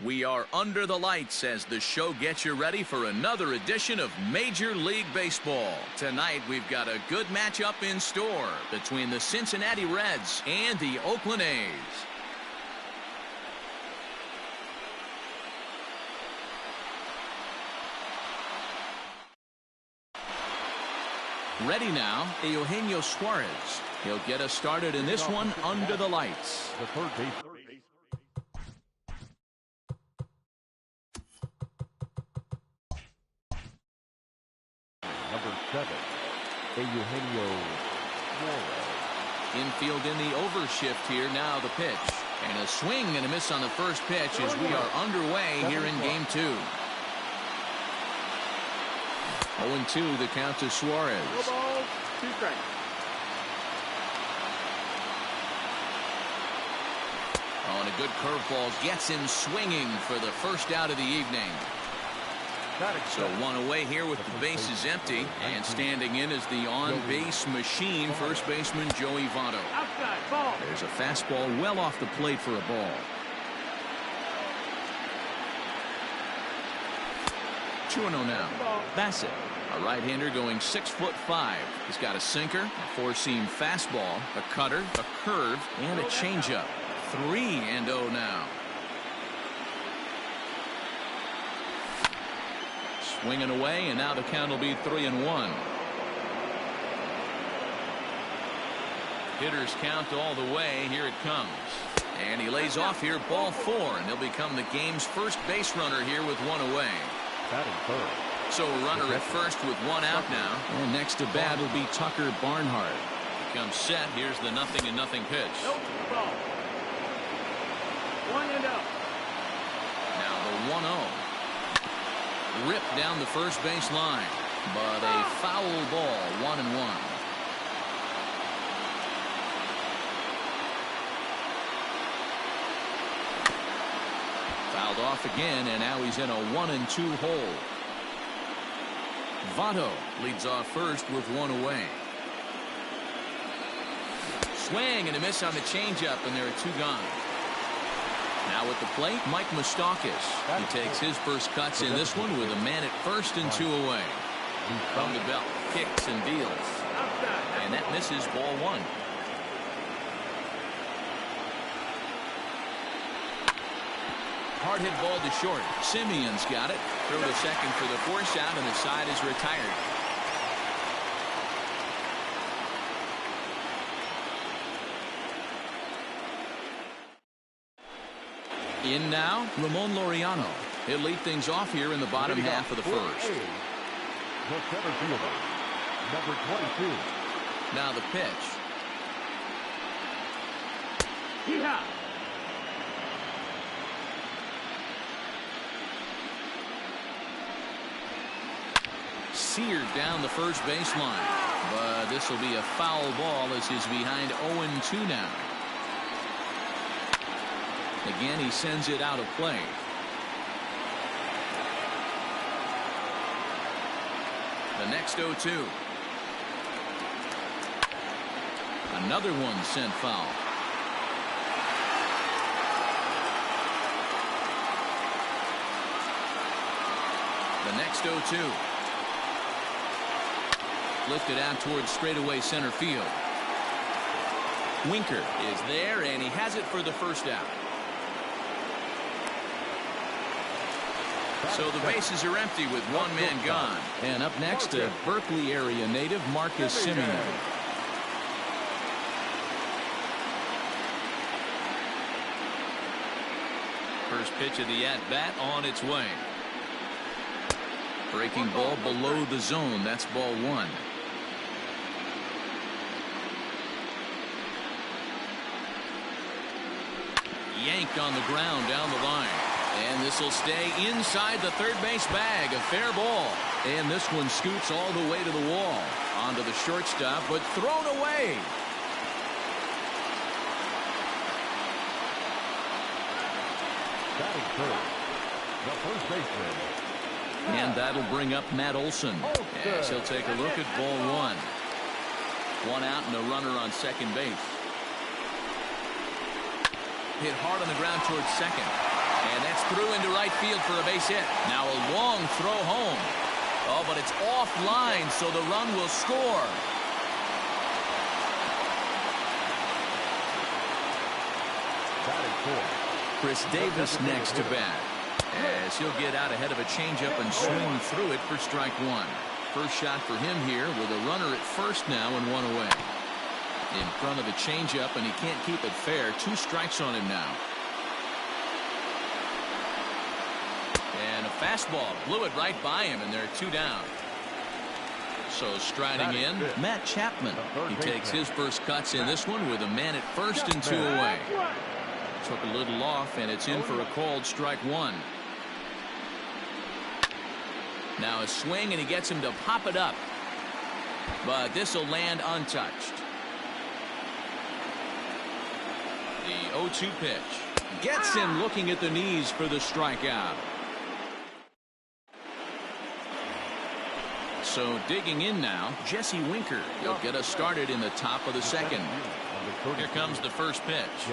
We are under the lights as the show gets you ready for another edition of Major League Baseball. Tonight, we've got a good matchup in store between the Cincinnati Reds and the Oakland A's. Ready now, Eugenio Suarez. He'll get us started in this one under the lights. The third base. Number 7, Eugenio Suarez. Infield in the overshift here. Now the pitch. And a swing and a miss on the first pitch as we are underway here in game 2. 0-2 the count to Suarez. No balls, 2 strikes. Oh, and a good curveball gets him swinging for the first out of the evening. So one away here with the bases empty, and standing in is the on-base machine, first baseman Joey Votto. Outside, ball. There's a fastball well off the plate for a ball. 2-0 now. Bassett, a right-hander going 6'5". He's got a sinker, a four-seam fastball, a cutter, a curve, and a changeup. 3-0 now. Swinging away, and now the count will be 3-1. Hitters count all the way. Here it comes. And he lays off here, ball 4, and he'll become the game's first base runner here with 1 away. Batting third. So a runner at first with 1 out now. And next to bat will be Tucker Barnhart. He comes set. Here's the 0-0 pitch. Nope, ball. 1-0. Now the 1-0. Ripped down the first base line, but a foul ball, 1-1. Fouled off again, and now he's in a 1-2 hole. Votto leads off first with 1 away. Swing and a miss on the changeup, and there are 2 gone. Now at the plate, Mike Moustakas. He takes his first cuts in this one with a man at first and 2 away. From the belt, kicks and deals. And that misses, ball 1. Hard hit ball to short. Simeon's got it. Throw to second for the force out, and the side is retired. In now, Ramon Laureano. He'll lead things off here in the bottom half of the first. The center fielder, number 22. Now the pitch. Yeehaw. Seared down the first baseline. But this will be a foul ball as he's behind 0-2 now. Again, he sends it out of play. The next 0-2. Another one sent foul. The next 0-2. Lifted out towards straightaway center field. Winker is there, and he has it for the first out. So the bases are empty with 1 man gone. And up next, a Berkeley area native, Marcus Simeon. First pitch of the at-bat on its way. Breaking ball below the zone. That's ball 1. Yanked on the ground down the line. And this will stay inside the third base bag. A fair ball. And this one scoots all the way to the wall. Onto the shortstop, but thrown away. Batting third, the first baseman. And that'll bring up Matt Olson. As he'll take a look at ball 1. 1 out and a runner on second base. Hit hard on the ground towards second. And that's through into right field for a base hit. Now a long throw home. Oh, but it's offline, so the run will score. Chris Davis next to bat, as he'll get out ahead of a changeup and swing through it for strike one. First shot for him here with a runner at first now and one away. In front of the changeup, and he can't keep it fair. 2 strikes on him now. And a fastball blew it right by him, and there are 2 down. So striding in, Matt Chapman. He takes his first cuts in this one with a man at first and 2 away. Took a little off, and it's in for a called strike one. Now a swing, and he gets him to pop it up. But this will land untouched. The 0-2 pitch. Gets him looking at the knees for the strikeout. So digging in now, Jesse Winker. He'll get us started in the top of the second. Here comes the first pitch.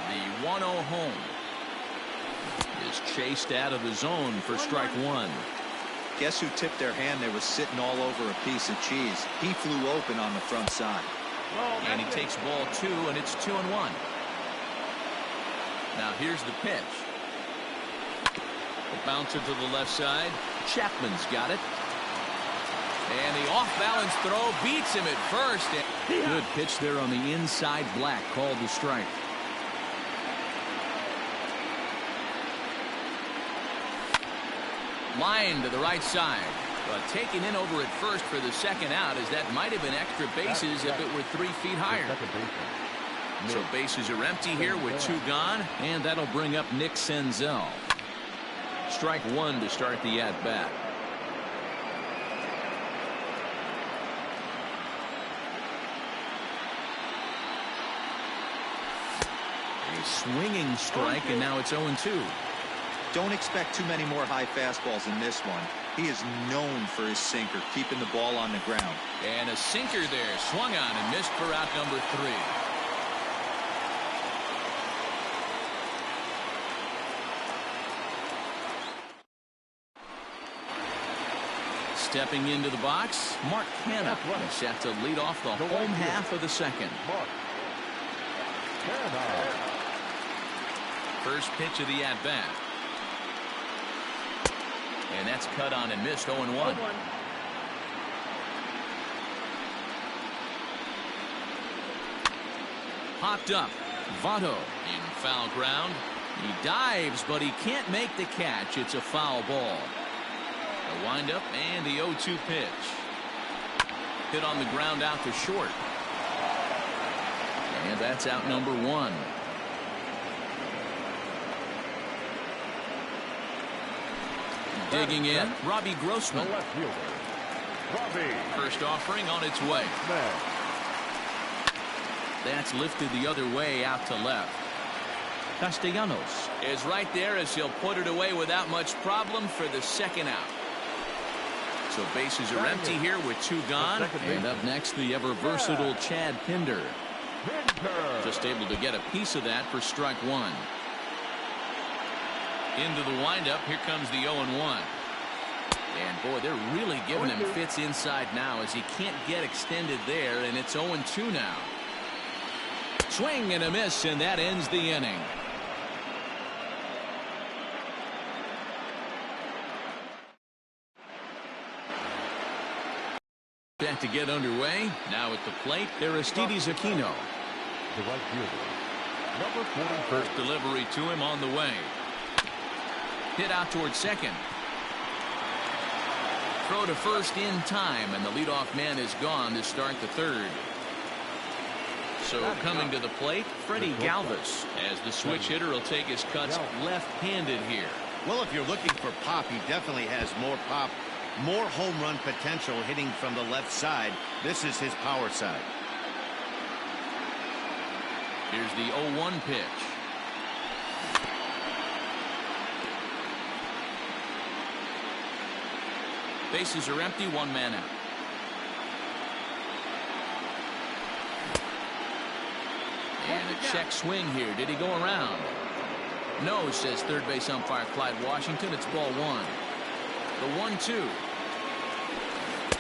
The 1-0 home is chased out of the zone for strike one. Guess who tipped their hand? They were sitting all over a piece of cheese. He flew open on the front side. And he takes ball 2, and it's 2-1. Now here's the pitch. A bouncer to the left side. Chapman's got it. And the off-balance throw beats him at first. Good pitch there on the inside. Black called the strike. Line to the right side. But taken in over at first for the second out, as that might have been extra bases if it were 3 feet higher. So bases are empty here with 2 gone, and that'll bring up Nick Senzel. Strike one to start the at-bat. A swinging strike, and now it's 0-2. Don't expect too many more high fastballs in this one. He is known for his sinker, keeping the ball on the ground. And a sinker there, swung on and missed for out number 3. Stepping into the box, Mark Hanna is set to lead off the home half of the second. First pitch of the at-bat. And that's cut on and missed. 0-1. Popped up. Votto in foul ground. He dives, but he can't make the catch. It's a foul ball. A windup and the 0-2 pitch. Hit on the ground out to short. And that's out number 1. Digging in, Robbie Grossman. First offering on its way. That's lifted the other way out to left. Castellanos is right there as he'll put it away without much problem for the second out. So bases are empty here with 2 gone. And up next, the ever-versatile Chad Pinder. Just able to get a piece of that for strike one. Into the windup. Here comes the 0-1. And boy, they're really giving him fits inside now as he can't get extended there, and it's 0-2 now. Swing and a miss, and that ends the inning. Set to get underway. Now at the plate, Aristides Aquino. The right fielder, number 40. First delivery to him on the way. Hit out towards second. Throw to first in time, and the leadoff man is gone to start the third. So coming to the plate, Freddie Galvis, as the switch hitter will take his cuts left-handed here. Well, if you're looking for pop, he definitely has more pop, more home run potential hitting from the left side. This is his power side. Here's the 0-1 pitch. Bases are empty, 1 man out. And a check swing here. Did he go around? No, says third base umpire Clyde Washington. It's ball one. The 1-2.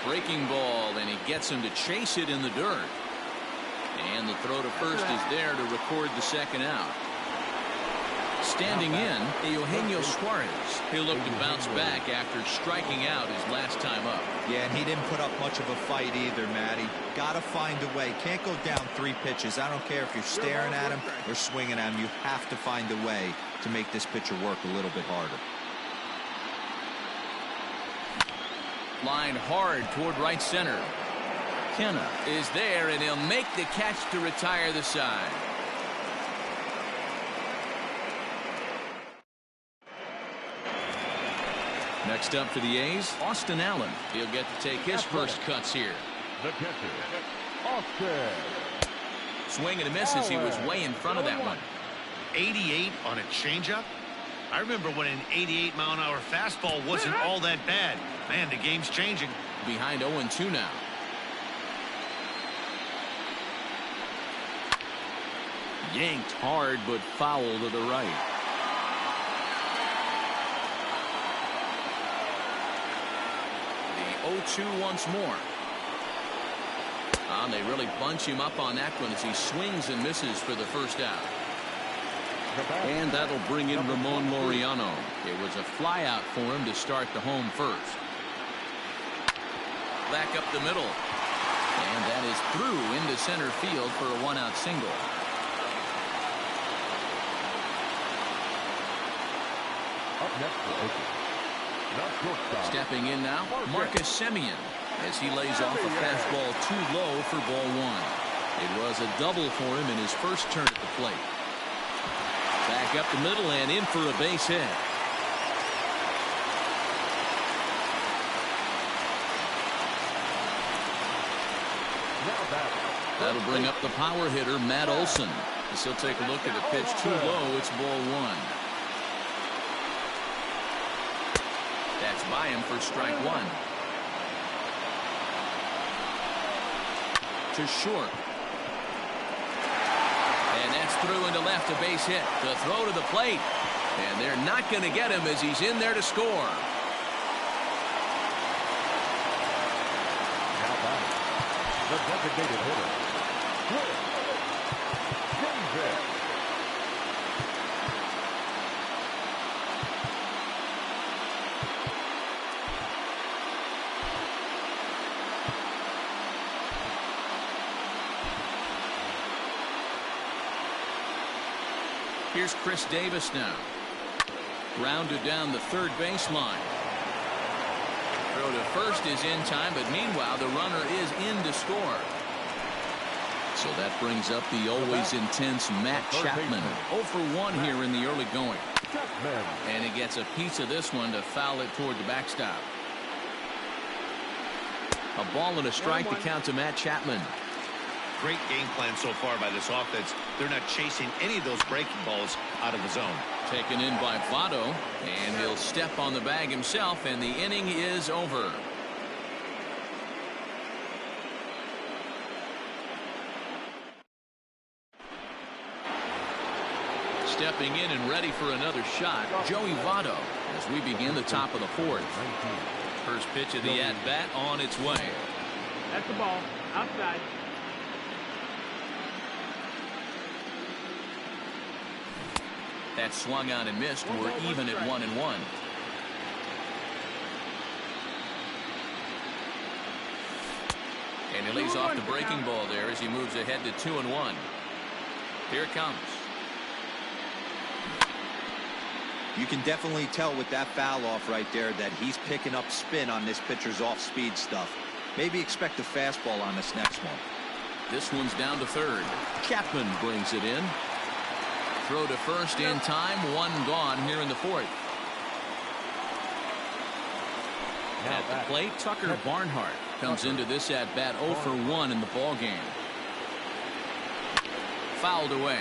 Breaking ball, and he gets him to chase it in the dirt. And the throw to first is there to record the second out. Standing in, Eugenio Suarez. He'll look to bounce back after striking out his last time up. Yeah, and he didn't put up much of a fight either, Matty. Got to find a way. Can't go down 3 pitches. I don't care if you're staring at him or swinging at him. You have to find a way to make this pitcher work a little bit harder. Line hard toward right center. Kenna is there, and he'll make the catch to retire the side. Next up for the A's, Austin Allen. He'll get to take his first cuts here. The catcher, Austin. Swing and a miss as he was way in front of that one. 88 on a changeup? I remember when an 88-mile-an-hour fastball wasn't all that bad. Man, the game's changing. Behind 0-2 now. Yanked hard, but foul to the right. The 0-2 once more. And they really bunch him up on that one as he swings and misses for the first out. And that'll bring in Ramon Laureano. It was a fly out for him to start the home first. Back up the middle. And that is through into center field for a 1-out single. Up next, stepping in now, Marcus Semien, as he lays off a fastball too low for ball one. It was a double for him in his first turn at the plate. Back up the middle and in for a base hit. That'll bring up the power hitter, Matt Olson. As he'll take a look at a pitch too low. It's ball one. That's by him for strike one. To short. And that's through into left, a base hit. The throw to the plate. And they're not going to get him as he's in there to score. Now batting, the designated hitter, Davis. Here's Chris Davis now. Grounded down the third baseline. Throw to first is in time, but meanwhile the runner is in to score. So that brings up the always intense Matt Chapman. 0 for 1 here in the early going. And he gets a piece of this one to foul it toward the backstop. A ball and a strike to count to Matt Chapman. Great game plan so far by this offense. They're not chasing any of those breaking balls out of the zone. Taken in by Votto, and he'll step on the bag himself, and the inning is over. Stepping in and ready for another shot, Joey Votto, as we begin the top of the fourth. First pitch of the at-bat on its way. That's the ball. Outside. That swung on and missed. We're even at 1-1. And he lays off the breaking ball there as he moves ahead to 2-1. Here it comes. You can definitely tell with that foul off right there that he's picking up spin on this pitcher's off-speed stuff. Maybe expect a fastball on this next one. This one's down to third. Chapman brings it in. Throw to first in time. One gone here in the fourth. At the plate, Tucker Barnhart comes into this at bat 0 for 1 in the ball game. Fouled away.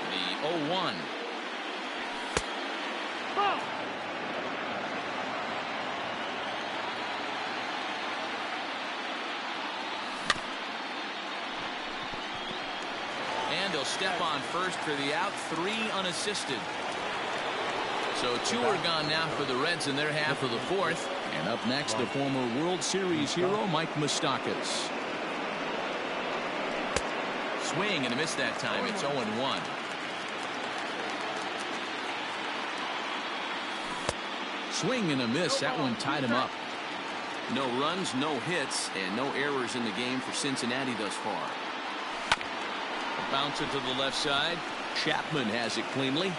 The 0-1. He'll step on first for the out, 3 unassisted. So 2 are gone now for the Reds in their half of the 4th. And up next, the former World Series hero, Mike Moustakas. Swing and a miss that time. It's 0-1. Swing and a miss. That one tied him up. No runs, no hits, and no errors in the game for Cincinnati thus far. A bouncer to the left side. Chapman has it cleanly.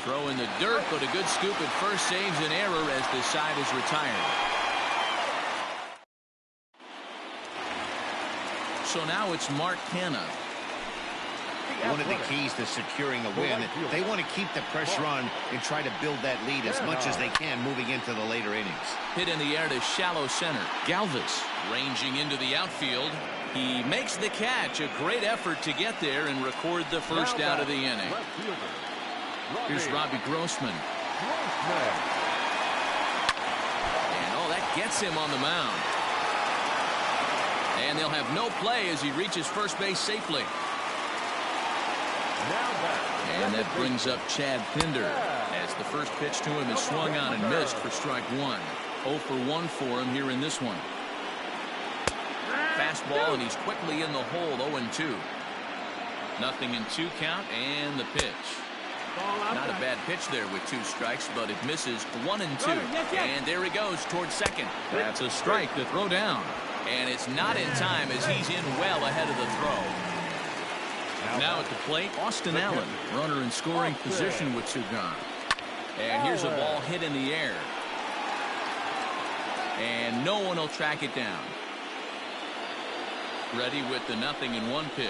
Throw in the dirt, but a good scoop at first saves an error as the side is retired. So now it's Mark Hanna. One of the keys to securing a win, they want to keep the pressure on and try to build that lead as much as they can moving into the later innings. Hit in the air to shallow center. Galvis ranging into the outfield. He makes the catch. A great effort to get there and record the first out of the inning. Here's Robbie Grossman. And oh, that gets him on the mound. And they'll have no play as he reaches first base safely. And that brings up Chad Pinder as the first pitch to him is swung on and missed for strike 1. 0 for 1 for him here in this one. Fastball, and he's quickly in the hole. 0-2. Nothing in 2 count, and the pitch. Not a bad pitch there with 2 strikes, but it misses. 1-2. And there he goes towards second. That's a strike to throw down. And it's not in time as he's in well ahead of the throw. Now at the plate, Austin Allen, runner in scoring position with 2 gone. And here's a ball hit in the air. And no one will track it down. Ready with the 0-1 pitch.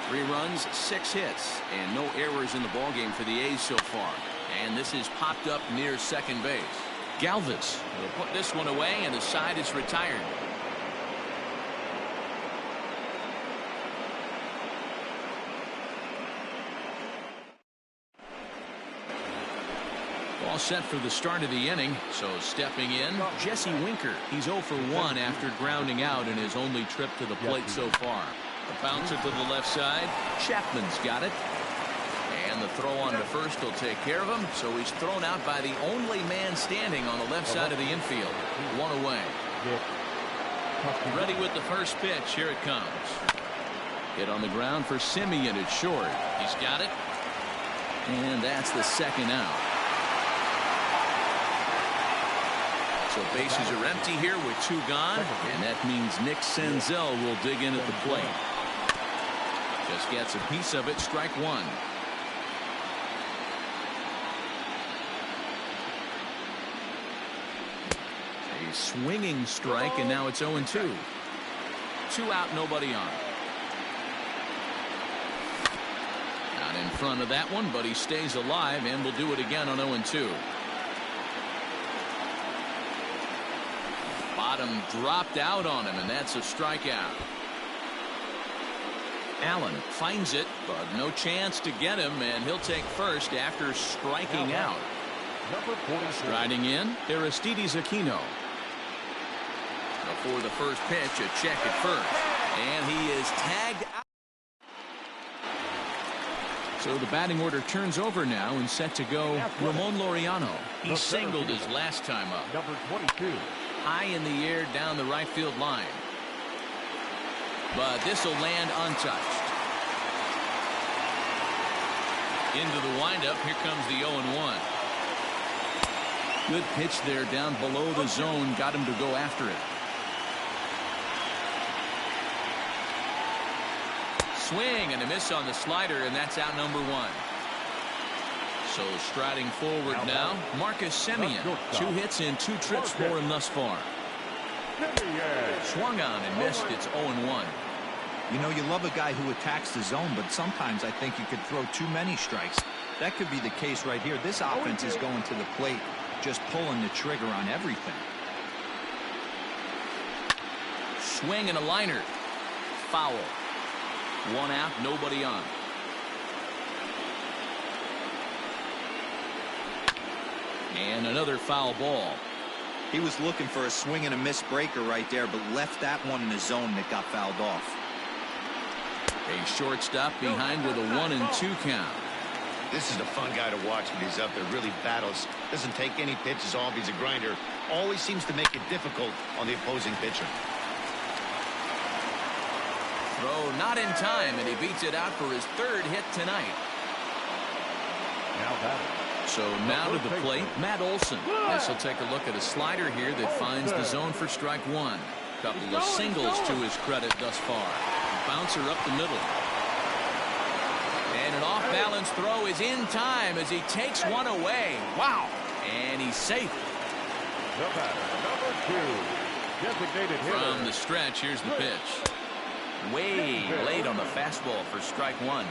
3 runs, 6 hits, and no errors in the ballgame for the A's so far. And this is popped up near second base. Galvis will put this one away, and the side is retired. All set for the start of the inning. So stepping in, Jesse Winker. He's 0 for 1 after grounding out in his only trip to the plate so far. A bouncer to the left side. Chapman's got it. And the throw on to first will take care of him. So he's thrown out by the only man standing on the left side of the infield. 1 away. Ready with the first pitch. Here it comes. Hit on the ground for Semien at short. He's got it. And that's the second out. So bases are empty here with 2 gone, and that means Nick Senzel will dig in at the plate. Just gets a piece of it, strike 1. A swinging strike, and now it's 0-2. 2 out, nobody on. Not in front of that one, but he stays alive and will do it again on 0-2. Bottom dropped out on him, and that's a strikeout. Allen finds it, but no chance to get him, and he'll take first after striking out. Striding in, Aristides Aquino. Before the first pitch, a check at first, and he is tagged out. So the batting order turns over now and set to go Ramon Laureano. He singled his last time up. Number 22. High in the air down the right field line. But this will land untouched. Into the windup. Here comes the 0-1. Good pitch there down below the zone. Got him to go after it. Swing and a miss on the slider, and that's out number 1. So striding forward now, Marcus Semien. 2 hits in 2 trips for him thus far. Swung on and missed. It's 0-1. You know, you love a guy who attacks the zone, but sometimes I think you could throw too many strikes. That could be the case right here. This offense is going to the plate, just pulling the trigger on everything. Swing and a liner. Foul. 1 out, nobody on. And another foul ball. He was looking for a swing and a miss breaker right there, but left that one in the zone that got fouled off. A shortstop behind with a 1-2 count. This is a fun guy to watch when he's up there. Really battles. Doesn't take any pitches off. He's a grinder. Always seems to make it difficult on the opposing pitcher. Throw not in time, and he beats it out for his third hit tonight. Now batting. So now to the plate, Matt Olson. As he'll take a look at a slider here that finds the zone for strike one. Couple of singles to his credit thus far. Bouncer up the middle. And an off-balance throw is in time as he takes one away. Wow. And he's safe. The batter, number 2, designated hitter. From the stretch, here's the pitch. Way late on the fastball for strike one.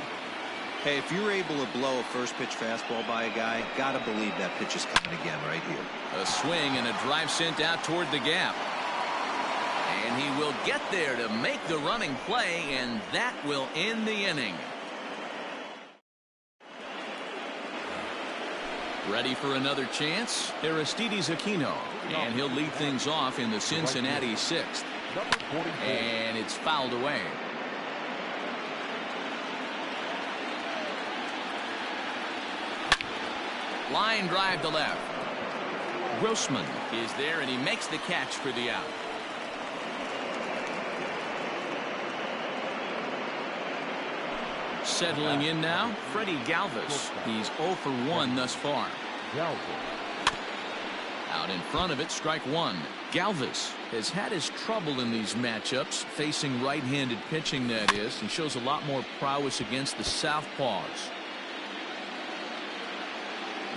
Hey, if you're able to blow a first pitch fastball by a guy, gotta believe that pitch is coming again right here. A swing and a drive sent out toward the gap. And he will get there to make the running play, and that will end the inning. Ready for another chance? Aristides Aquino. And he'll lead things off in the Cincinnati 6th. And it's fouled away. Line drive to left. Grossman is there, and he makes the catch for the out. Settling in now, Freddie Galvis. He's 0 for 1 thus far. Out in front of it, strike one. Galvis has had his trouble in these matchups, facing right-handed pitching, that is. He shows a lot more prowess against the southpaws.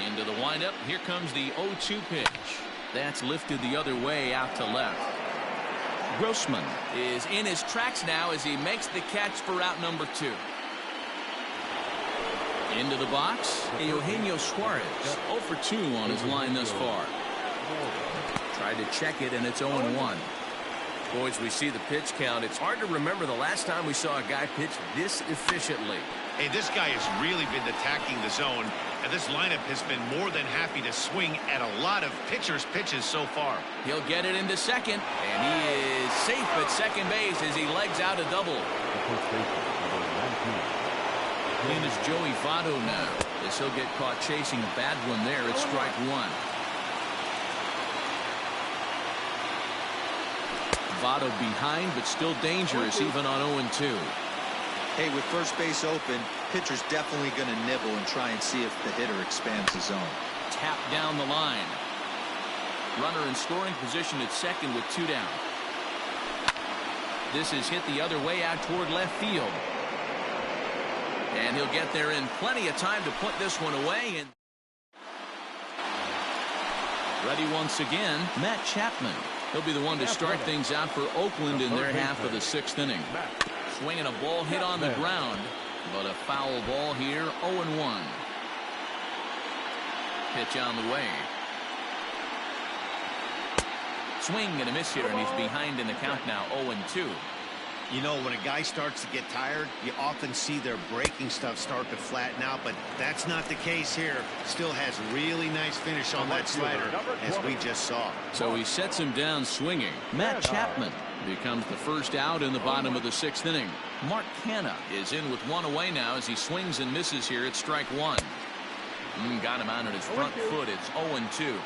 Into the windup. Here comes the 0-2 pitch. That's lifted the other way out to left. Grossman is in his tracks now as he makes the catch for out number 2. Into the box, Eugenio Suarez, 0 for 2 on his line thus far. Tried to check it, and it's 0-1. Boys, we see the pitch count. It's hard to remember the last time we saw a guy pitch this efficiently. Hey, this guy has really been attacking the zone, and this lineup has been more than happy to swing at a lot of pitchers' pitches so far. He'll get it into second, and he is safe at second base as he legs out a double. In is Joey Votto now, as he'll get caught chasing a bad one there at strike one. Votto behind, but still dangerous even on 0-2. Hey, with first base open, pitcher's definitely going to nibble and try and see if the hitter expands the zone. Tap down the line. Runner in scoring position at second with 2 down. This is hit the other way out toward left field. And he'll get there in plenty of time to put this one away. And ready once again, Matt Chapman. He'll be the one to start things out for Oakland in their half of the 6th inning. Swinging a ball hit on the ground, but a foul ball here, 0-1. Pitch on the way. Swing and a miss here, and he's behind in the count now, 0-2. You know, when a guy starts to get tired, you often see their breaking stuff start to flatten out, but that's not the case here. Still has really nice finish on that slider, as we just saw. So he sets him down swinging. Matt Chapman becomes the first out in the bottom of the 6th inning. Mark Canha is in with 1 away now as he swings and misses here at strike one. Got him out on his front foot. It's 0-2.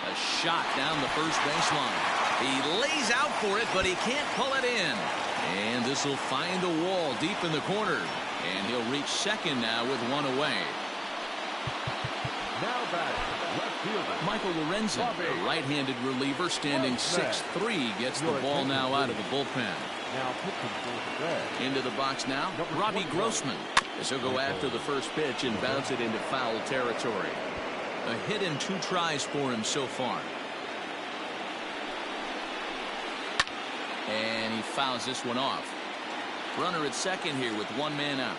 A shot down the first baseline. He lays out for it, but he can't pull it in. And this will find a wall deep in the corner. And he'll reach second now with 1 away. Now back, left fielder Michael Lorenzen, a right-handed reliever standing 6'3", gets the ball now out of the bullpen. Now pitching for the Reds. Into the box now, Robbie Grossman, as he'll go after the first pitch and bounce it into foul territory. A hit and 2 tries for him so far. And he fouls this one off. Runner at second here with 1 man out.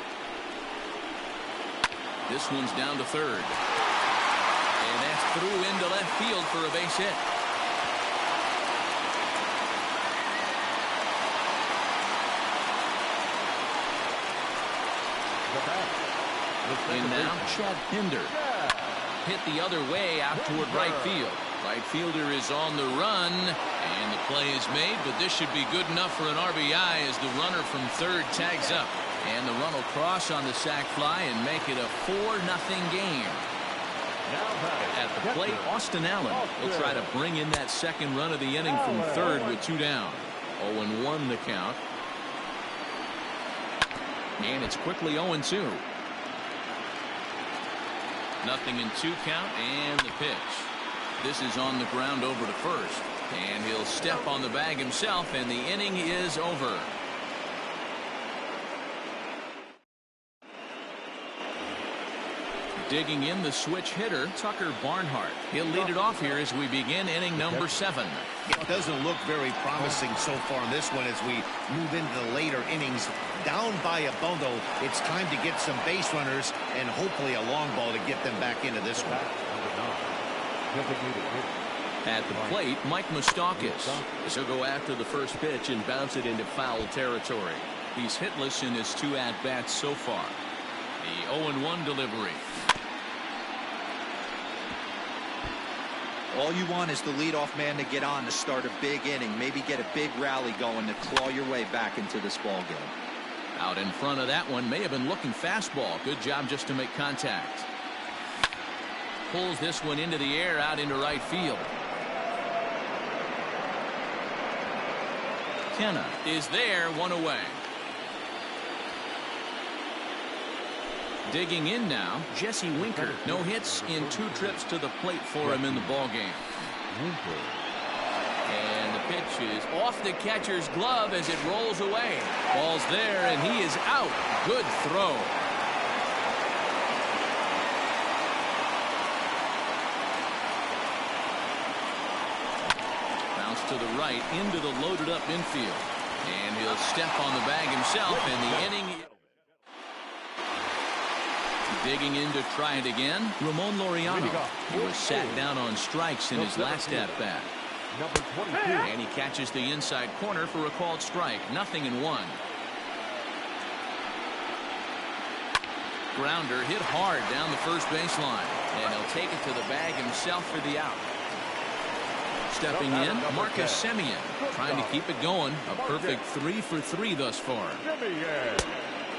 This one's down to third. And that's through into left field for a base hit. And now Chad Pinder. Hit the other way out toward right field. Right fielder is on the run, And the play is made, but this should be good enough for an RBI as the runner from third tags up. And the run will cross on the sac fly and make it a 4-0 game. At the plate, Austin Allen will try to bring in that second run of the inning from third with 2 down. 0-1 the count. And it's quickly 0-2. 0-2 count and the pitch. This is on the ground over to first. And he'll step on the bag himself, and the inning is over. Digging in the switch hitter, Tucker Barnhart. He'll lead it off here as we begin inning number 7. It doesn't look very promising so far in this one as we move into the later innings. Down by a bundle, it's time to get some base runners and hopefully a long ball to get them back into this one. At the plate, Mike Moustakas. He'll go after the first pitch and bounce it into foul territory. He's hitless in his 2 at-bats so far. The 0-1 delivery. All you want is the leadoff man to get on to start a big inning, maybe get a big rally going to claw your way back into this ball game. Out in front of that one, may have been looking fastball. Good job just to make contact. Pulls this one into the air out into right field. Kenna is there, 1 away. Digging in now, Jesse Winker. No hits in 2 trips to the plate for him in the ball game. And the pitch is off the catcher's glove as it rolls away. Ball's there, and he is out. Good throw. Bounce to the right into the loaded up infield. And he'll step on the bag himself, and the inning. Digging in to try it again, Ramon Laureano. He was sat down on strikes in his last at-bat. And he catches the inside corner for a called strike. 0-1. Grounder hit hard down the first baseline. And he'll take it to the bag himself for the out. Stepping in, Marcus Semien. Trying to keep it going. A perfect 3 for 3 thus far.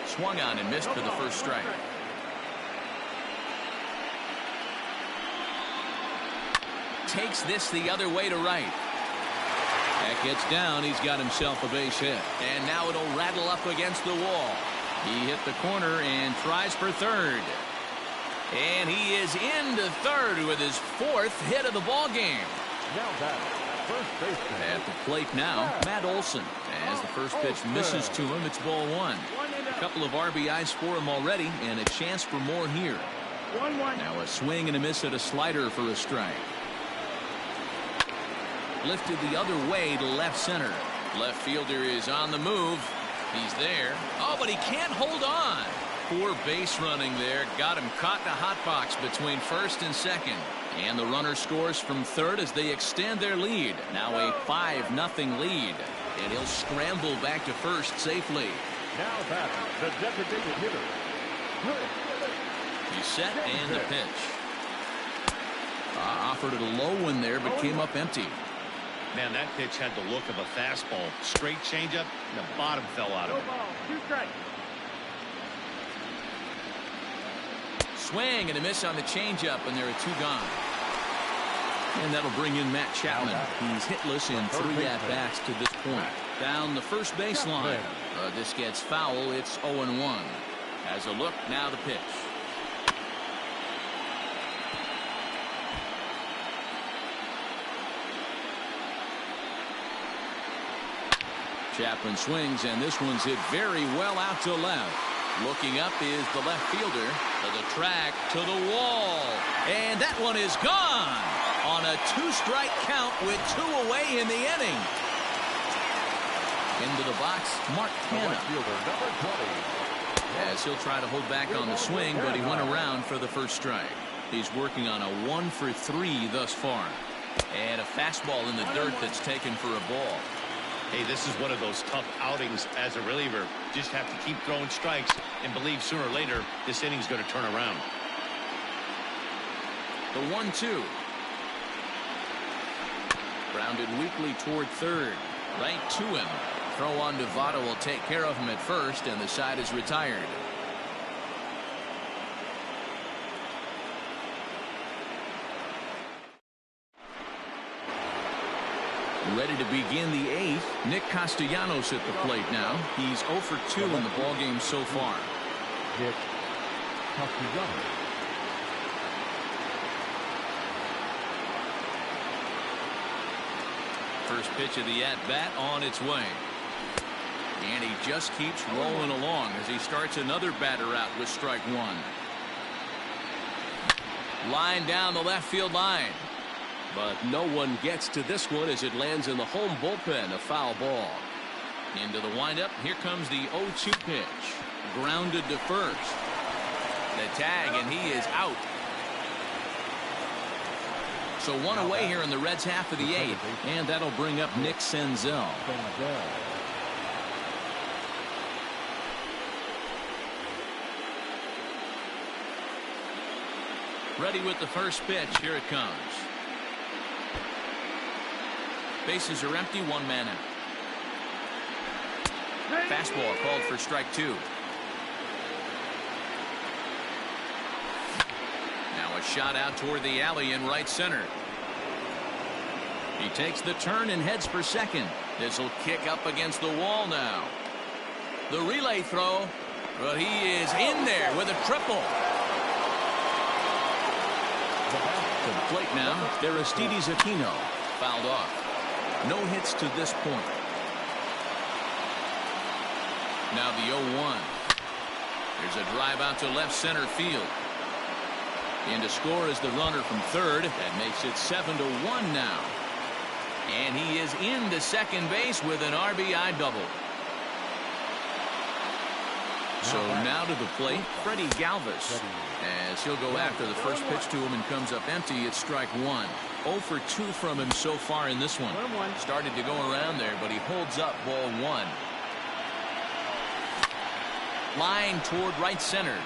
Swung on and missed for the first strike. Takes this the other way to right. That gets down. He's got himself a base hit. And now it'll rattle up against the wall. He hit the corner and tries for third. And he is into third with his 4th hit of the ball game. At the plate now, Matt Olson. As the first pitch misses to him, it's ball 1. A couple of RBIs for him already, and a chance for more here. Now a swing and a miss at a slider for a strike. Lifted the other way to left center. Left fielder is on the move. He's there. Oh, but he can't hold on. Poor base running there. Got him caught in a hot box between first and second. And the runner scores from third as they extend their lead. Now a 5-0 lead. And he'll scramble back to first safely. Now back, the designated hitter. He's set and the pitch. Offered it a low one there, but came up empty. Man, that pitch had the look of a fastball. Straight changeup, and the bottom fell out of it. Swing and a miss on the changeup, and there are 2 gone. And that'll bring in Matt Chapman. He's hitless in 3 at-bats to this point. Down the first baseline. This gets foul. It's 0-1. As a look, now the pitch. Chapman swings, and this one's hit very well out to left. Looking up is the left fielder. To the track, to the wall. And that one is gone on a 2-strike count with 2 away in the inning. Into the box, Mark Hanna. As he'll try to hold back on the swing, but he went around for the first strike. He's working on a 1 for 3 thus far. And a fastball in the dirt that's taken for a ball. Hey, this is one of those tough outings as a reliever. Just have to keep throwing strikes and believe sooner or later this inning's going to turn around. The 1-2. Grounded weakly toward third. Right to him. Throw on to Votto will take care of him at first, and the side is retired. Ready to begin the eighth. Nick Castellanos at the plate now. He's 0 for 2 in the ballgame so far. Nick Castellanos. First pitch of the at-bat on its way. And he just keeps rolling along as he starts another batter out with strike one. Line down the left field line. But no one gets to this one as it lands in the home bullpen. A foul ball. Into the windup. Here comes the 0-2 pitch. Grounded to first. The tag, and he is out. So one away here in the Reds' half of the eighth. And that'll bring up Nick Senzel. Ready with the first pitch. Here it comes. Bases are empty. One man out. Fastball called for strike two. Now a shot out toward the alley in right center. He takes the turn and heads for second. This will kick up against the wall now. The relay throw, but he is in there with a triple. To the plate now, Aristides Aquino. Fouled off. No hits to this point. Now the 0-1. There's a drive out to left center field. In to score is the runner from third. That makes it 7-1 now. And he is into second base with an RBI double. So now to the plate, Freddie Galvis. As he'll go after the first pitch to him and comes up empty. It's strike one. 0 for 2 from him so far in this one. Started to go around there, but he holds up ball one. Line toward right center.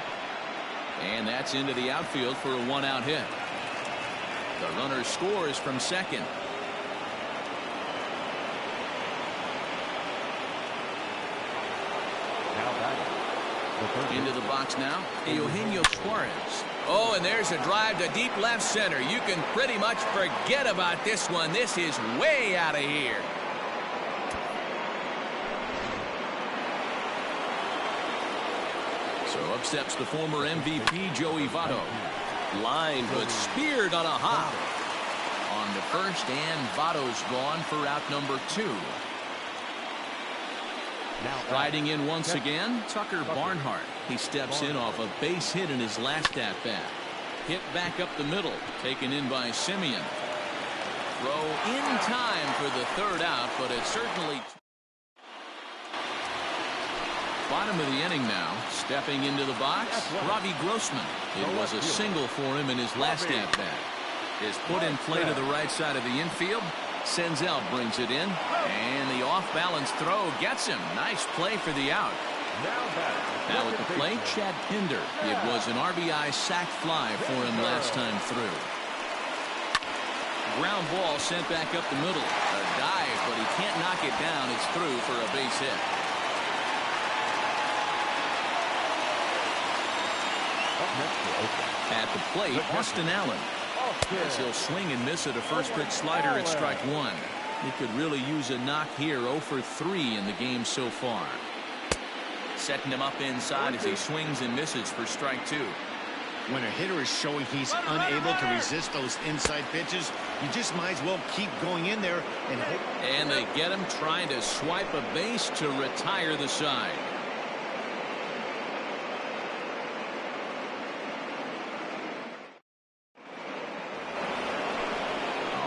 And that's into the outfield for a one-out hit. The runner scores from second. Into the box now, Eugenio Suarez. Oh, and there's a drive to deep left center. You can pretty much forget about this one. This is way out of here. So up steps the former MVP, Joey Votto. Line, but speared on a hop. On to first, and Votto's gone for out number 2. Riding in once again, Tucker Barnhart. He steps in off a base hit in his last at-bat. Hit back up the middle, taken in by Simeon. Throw in time for the third out, but it's certainly... Bottom of the inning now, stepping into the box, Robbie Grossman. It was a single for him in his last at-bat. Is put in play to the right side of the infield. Senzel brings it in, and the off-balance throw gets him. Nice play for the out. Now at the plate, Chad Pinder. It was an RBI sac fly for him last time through. Ground ball sent back up the middle. A dive, but he can't knock it down. It's through for a base hit. At the plate, Austin Allen. As he'll swing and miss at a first pitch slider at strike one. He could really use a knock here. 0 for 3 in the game so far. Setting him up inside as he swings and misses for strike two. When a hitter is showing he's unable to resist those inside pitches, you just might as well keep going in there and hope. And they get him trying to swipe a base to retire the side.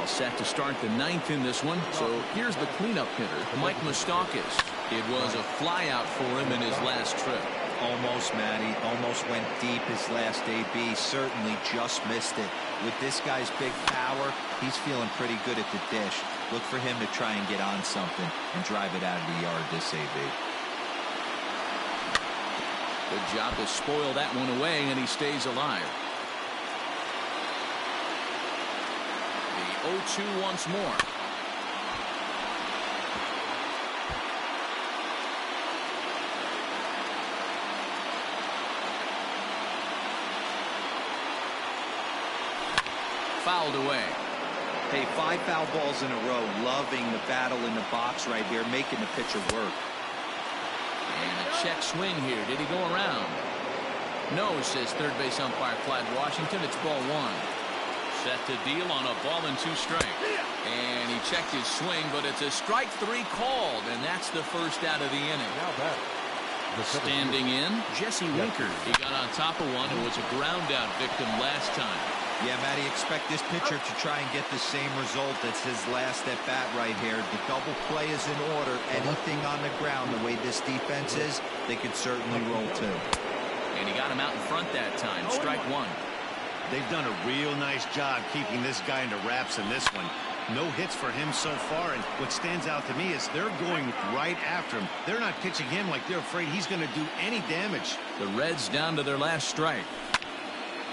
Set to start the ninth in this one. So here's the cleanup hitter, Mike Moustakas. It was a fly out for him in his last trip. Almost, Matty. Almost went deep his last AB. Certainly just missed it. With this guy's big power, he's feeling pretty good at the dish. Look for him to try and get on something and drive it out of the yard this AB. Good job to spoil that one away, and he stays alive. 0-2 once more. fouled away. Hey, 5 foul balls in a row. Loving the battle in the box right here, making the pitcher work. And a check swing here. Did he go around? No, says third base umpire Clyde Washington. It's ball 1. Set to deal on a ball and 2 strikes. And he checked his swing, but it's a strike 3 called, and that's the first out of the inning. Now back. Standing in, Jesse Winker. He got on top of one and was a ground out victim last time. Yeah, Matty, expect this pitcher to try and get the same result as his last at bat right here. The double play is in order. Anything on the ground, the way this defense is, they could certainly roll too. And he got him out in front that time. Strike 1. They've done a real nice job keeping this guy into wraps in this one. No hits for him so far, and what stands out to me is they're going right after him. They're not pitching him like they're afraid he's going to do any damage. The Reds down to their last strike.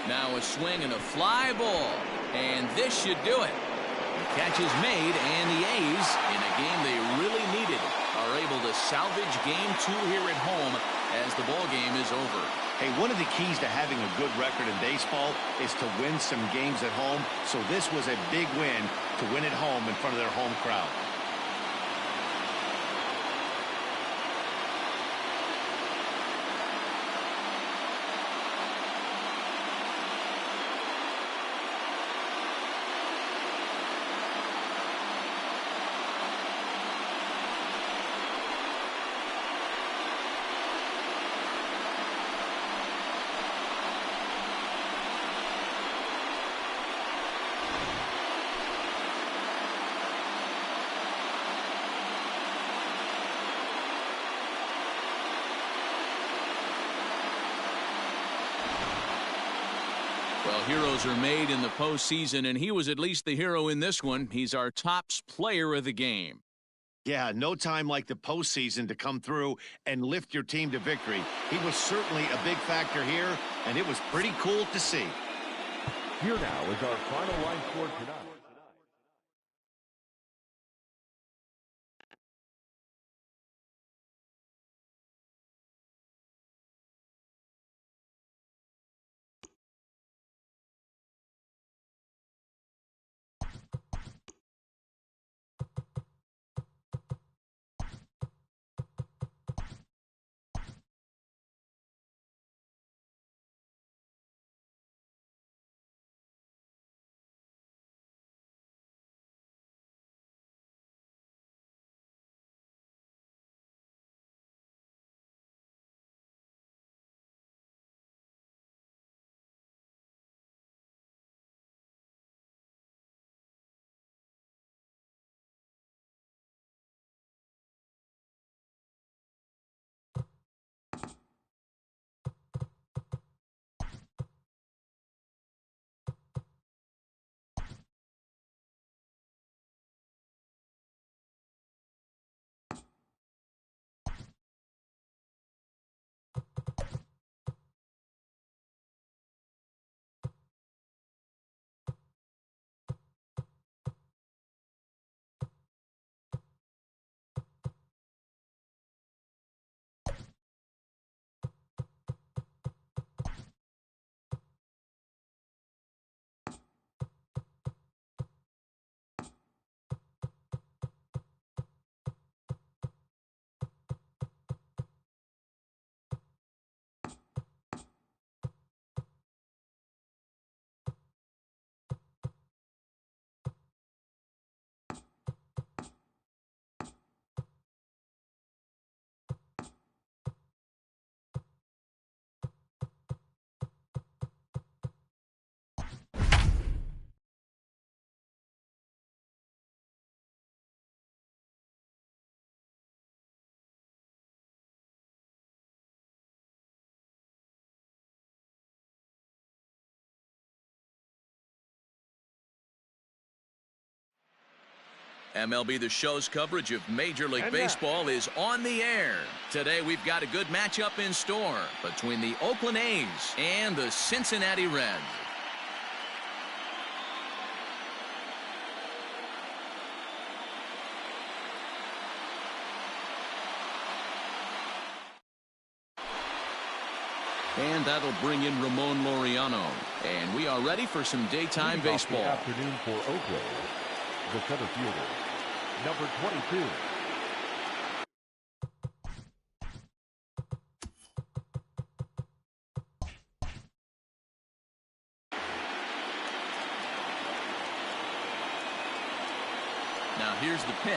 Now a swing and a fly ball, and this should do it. The catch is made, and the A's, in a game they really needed, are able to salvage game 2 here at home as the ball game is over. Hey, one of the keys to having a good record in baseball is to win some games at home. So this was a big win to win at home in front of their home crowd. Well, heroes are made in the postseason, and he was at least the hero in this one. He's our top player of the game. Yeah, no time like the postseason to come through and lift your team to victory. He was certainly a big factor here, and it was pretty cool to see. Here now is our final line score tonight. MLB The Show's coverage of Major League Baseball is on the air. Today we've got a good matchup in store between the Oakland A's and the Cincinnati Reds. And that'll bring in Ramon Laureano. And we are ready for some daytime baseball. Afternoon for Oakland. The center fielder, number 22. Now here's the pitch.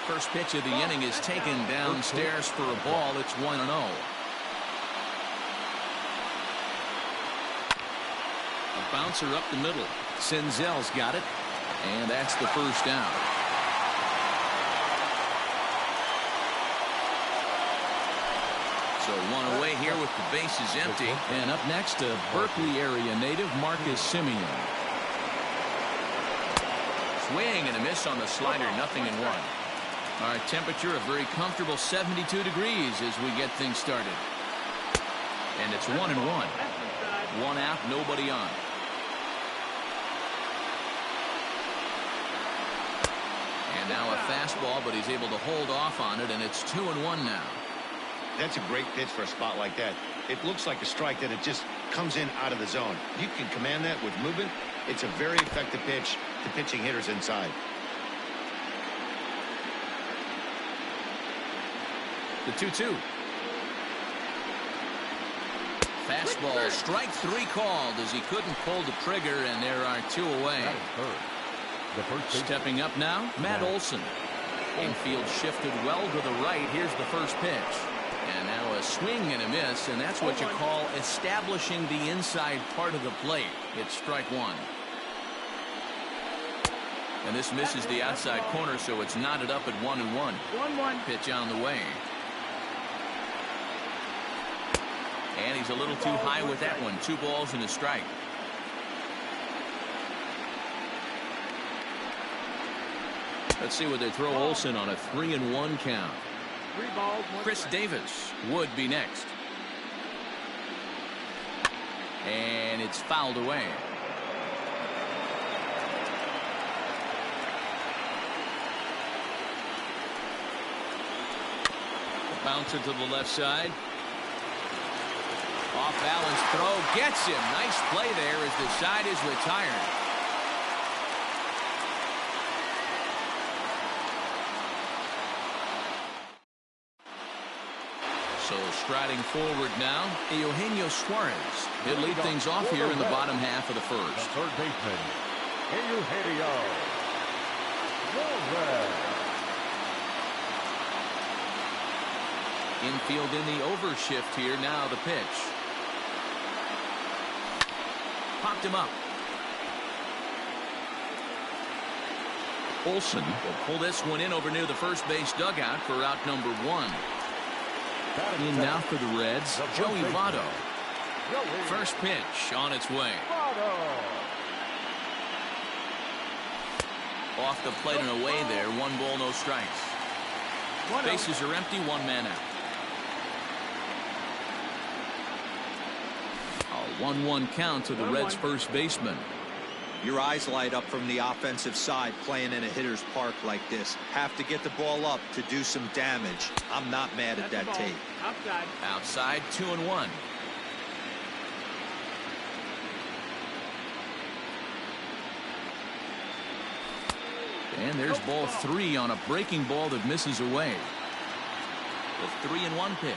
First pitch of the inning is taken downstairs for a ball. It's 1-0. A bouncer up the middle. Senzel's got it. And that's the first out. So one away here with the bases empty. And up next, a Berkeley area native, Marcus Simeon. Swing and a miss on the slider, 0-1. Our temperature a very comfortable 72 degrees as we get things started. And it's 1-1. One out, nobody on. And now a fastball, but he's able to hold off on it, and it's 2-1 now. That's a great pitch for a spot like that. It looks like a strike that it just comes in out of the zone. You can command that with movement. It's a very effective pitch to pitching hitters inside. The 2-2. Fastball, strike 3 called as he couldn't pull the trigger, and there are 2 away. Stepping up now, Matt Olson. Infield shifted well to the right. Here's the first pitch. And now a swing and a miss, and that's what you call establishing the inside part of the plate. It's strike 1. And this misses the outside corner, so it's knotted up at 1-1. 1-1. Pitch on the way. And he's a little too high with that one. 2 balls and a strike. Let's see what they throw Olson on a 3-1 count. 3 balls, 1 Chris strike. Davis would be next. And it's fouled away. Bouncer to the left side. Off balance throw gets him. Nice play there as the side is retired. So striding forward now, Eugenio Suarez. He'll lead things off here in the bottom half of the first. The third baseman, Eugenio Suarez. Infield in the overshift here. Now the pitch. Popped him up. Olson will pull this one in over near the first base dugout for out number 1. In now for the Reds, Joey Votto. First pitch on its way. Off the plate and away there. 1 ball, no strikes. Bases are empty. 1 man out. A 1-1 count to the Reds' first baseman. Your eyes light up from the offensive side playing in a hitter's park like this. Have to get the ball up to do some damage. I'm not mad at that tape. Outside. Outside, 2-1. And there's ball 3 on a breaking ball that misses away. The 3-1 pitch.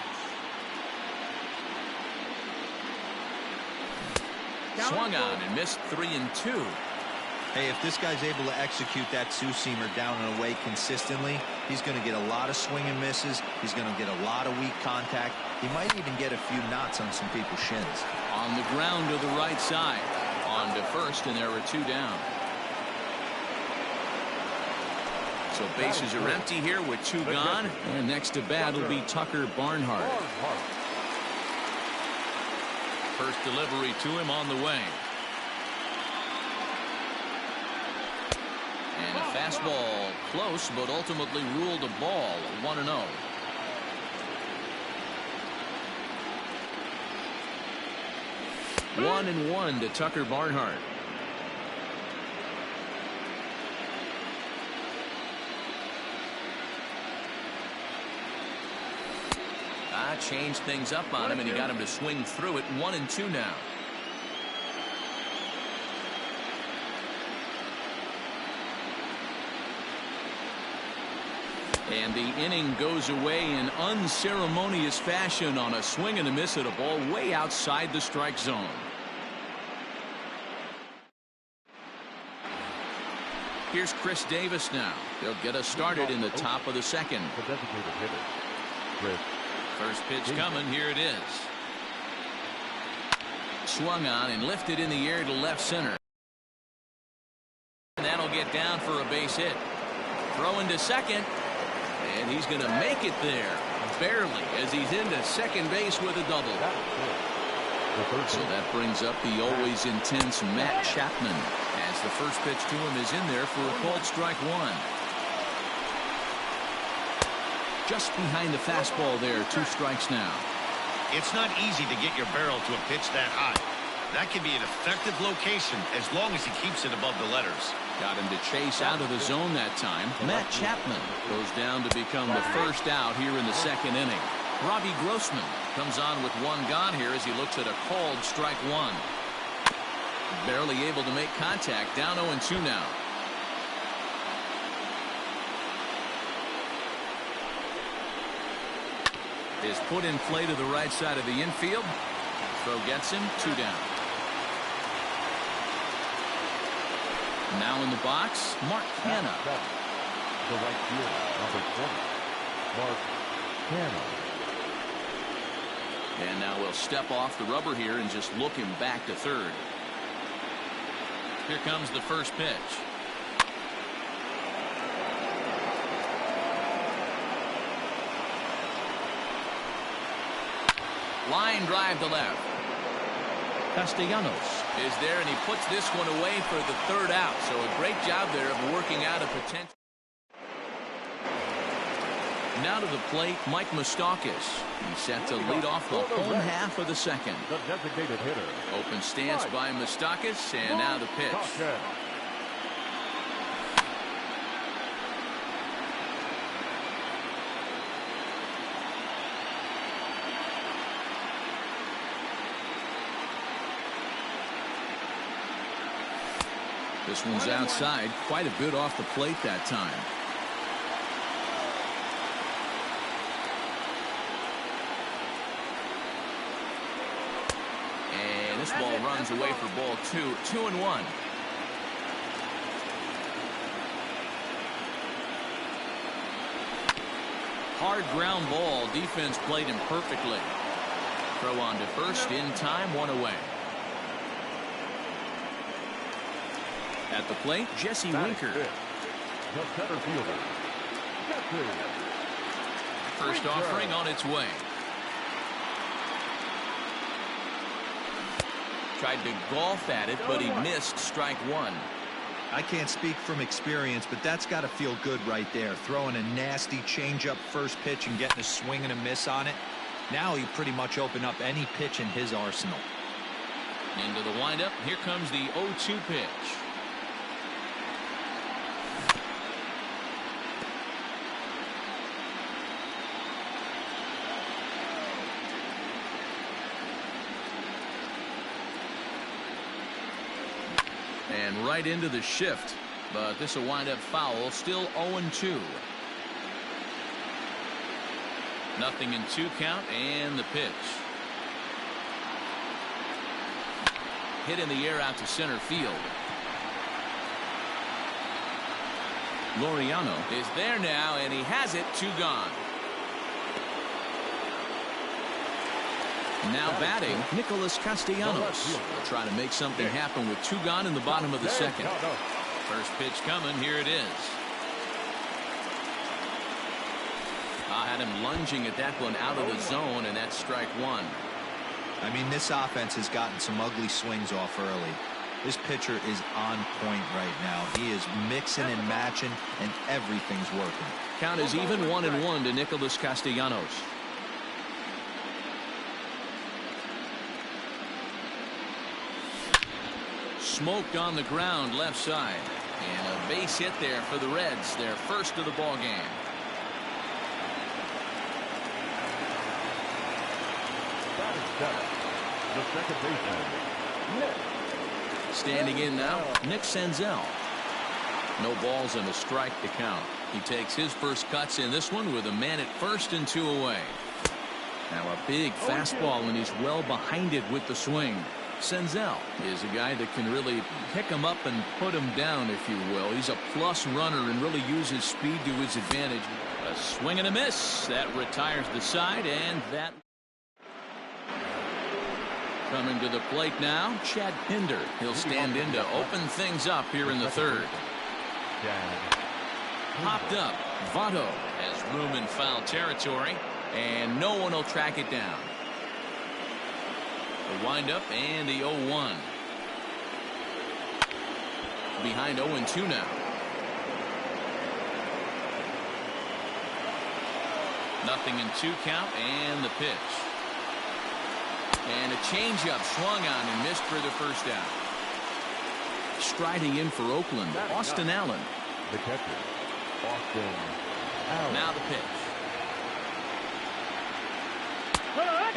Swung on and missed 3-2. Hey, if this guy's able to execute that two-seamer down and away consistently, he's going to get a lot of swing and misses. He's going to get a lot of weak contact. He might even get a few knots on some people's shins. On the ground to the right side. On to first, and there are 2 down. So bases are empty here with 2 gone. And next to bat will be Tucker Barnhart. First delivery to him on the way. And a fastball close, but ultimately ruled a ball. 1-0. One and 1 to Tucker Barnhart. shot, changed things up on him, and he got him to swing through it. 1-2 now. And the inning goes away in unceremonious fashion on a swing and a miss at a ball way outside the strike zone. Here's Chris Davis now. They'll get us started in the top of the second. The designated hitter, Chris. First pitch coming. Here it is. Swung on and lifted in the air to left center. And that'll get down for a base hit. Throwing to second. And he's going to make it there. Barely, as he's into second base with a double. So that brings up the always intense Matt Chapman, as the first pitch to him is in there for a called strike one. Just behind the fastball there. 2 strikes now. It's not easy to get your barrel to a pitch that high. That can be an effective location as long as he keeps it above the letters. Got him to chase out of the zone that time. Matt Chapman goes down to become the first out here in the second inning. Robbie Grossman comes on with 1 gone here as he looks at a called strike one. Barely able to make contact. Down 0-2 now. Is put in play to the right side of the infield. Throw gets him. 2 down. Now in the box, Mark Canha. The right fielder, number 20, Mark Canha. And now we'll step off the rubber here and just look him back to third. Here comes the first pitch. Line drive to left. Castellanos is there, and he puts this one away for the third out. So a great job there of working out a potential. Now to the plate, Mike Moustakas. He's set to lead off the home half of the second. The designated hitter. Open stance by Moustakas, and now the pitch. This one's outside, quite a bit off the plate that time. And this ball runs away for ball 2. 2-1. Hard ground ball. Defense played him perfectly. Throw on to first in time. 1 away. At the plate, Jesse Winker. The center fielder, Jesse. First offering on its way. Tried to golf at it, but he missed strike one. I can't speak from experience, but that's got to feel good right there. Throwing a nasty changeup first pitch and getting a swing and a miss on it. Now he pretty much opened up any pitch in his arsenal. Into the windup. Here comes the 0-2 pitch. And right into the shift, but this will wind up foul. Still 0-2. Nothing in 2 count, and the pitch. Hit in the air out to center field. Laureano is there now, and he has it. 2 gone. Now batting, Nicholas Castellanos. Will try to make something happen with 2 gone in the bottom of the second. First pitch coming. Here it is. I had him lunging at that one out of the zone, and that's strike one. I mean, this offense has gotten some ugly swings off early. This pitcher is on point right now. He is mixing and matching, and everything's working. Count is even 1-1 to Nicholas Castellanos. Smoked on the ground left side, and a base hit there for the Reds, their first of the ball game. 7, the second baseman, Nick. Standing in now, Nick Senzel. No balls and a strike to count. He takes his first cuts in this one with a man at first and 2 away. Now a big fastball, and he's well behind it with the swing. Senzel is a guy that can really pick him up and put him down, if you will. He's a plus runner and really uses speed to his advantage. A swing and a miss. That retires the side, and that... Coming to the plate now, Chad Pinder. He'll stand in to open things up here in the third. Popped up. Votto has room in foul territory, and no one will track it down. The windup and the 0-1. Behind 0-2 now. Nothing in 2 count, and the pitch. And a changeup swung on and missed for the first out. Striding in for Oakland, Austin Allen. The catcher, Austin Allen. Now the pitch.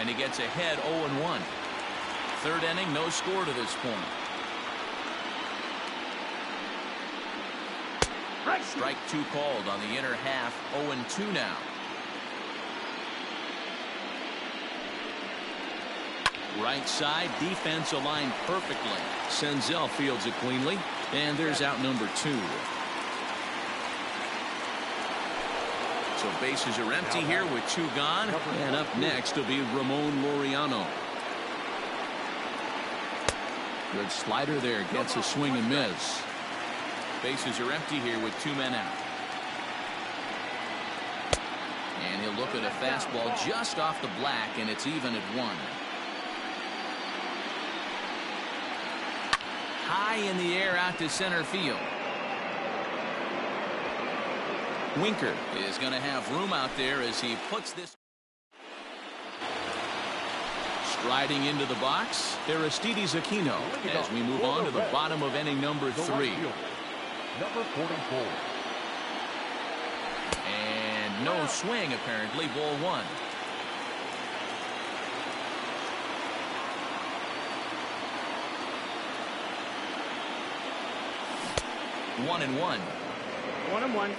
And he gets ahead 0-1. Third inning, no score to this point. Strike 2 called on the inner half. 0-2 now. Right side, defense aligned perfectly. Senzel fields it cleanly, and there's out number 2. So bases are empty here with 2 gone, and up next will be Ramon Laureano. Good slider there, gets a swing and miss. Bases are empty here with 2 men out. And he'll look at a fastball just off the black, and it's even at 1. High in the air out to center field. Winker is going to have room out there as he puts this. Striding into the box, Aristides Aquino as we move on to the bottom of inning number 3. Number 44. And no swing apparently, ball 1. One and one. 1-1.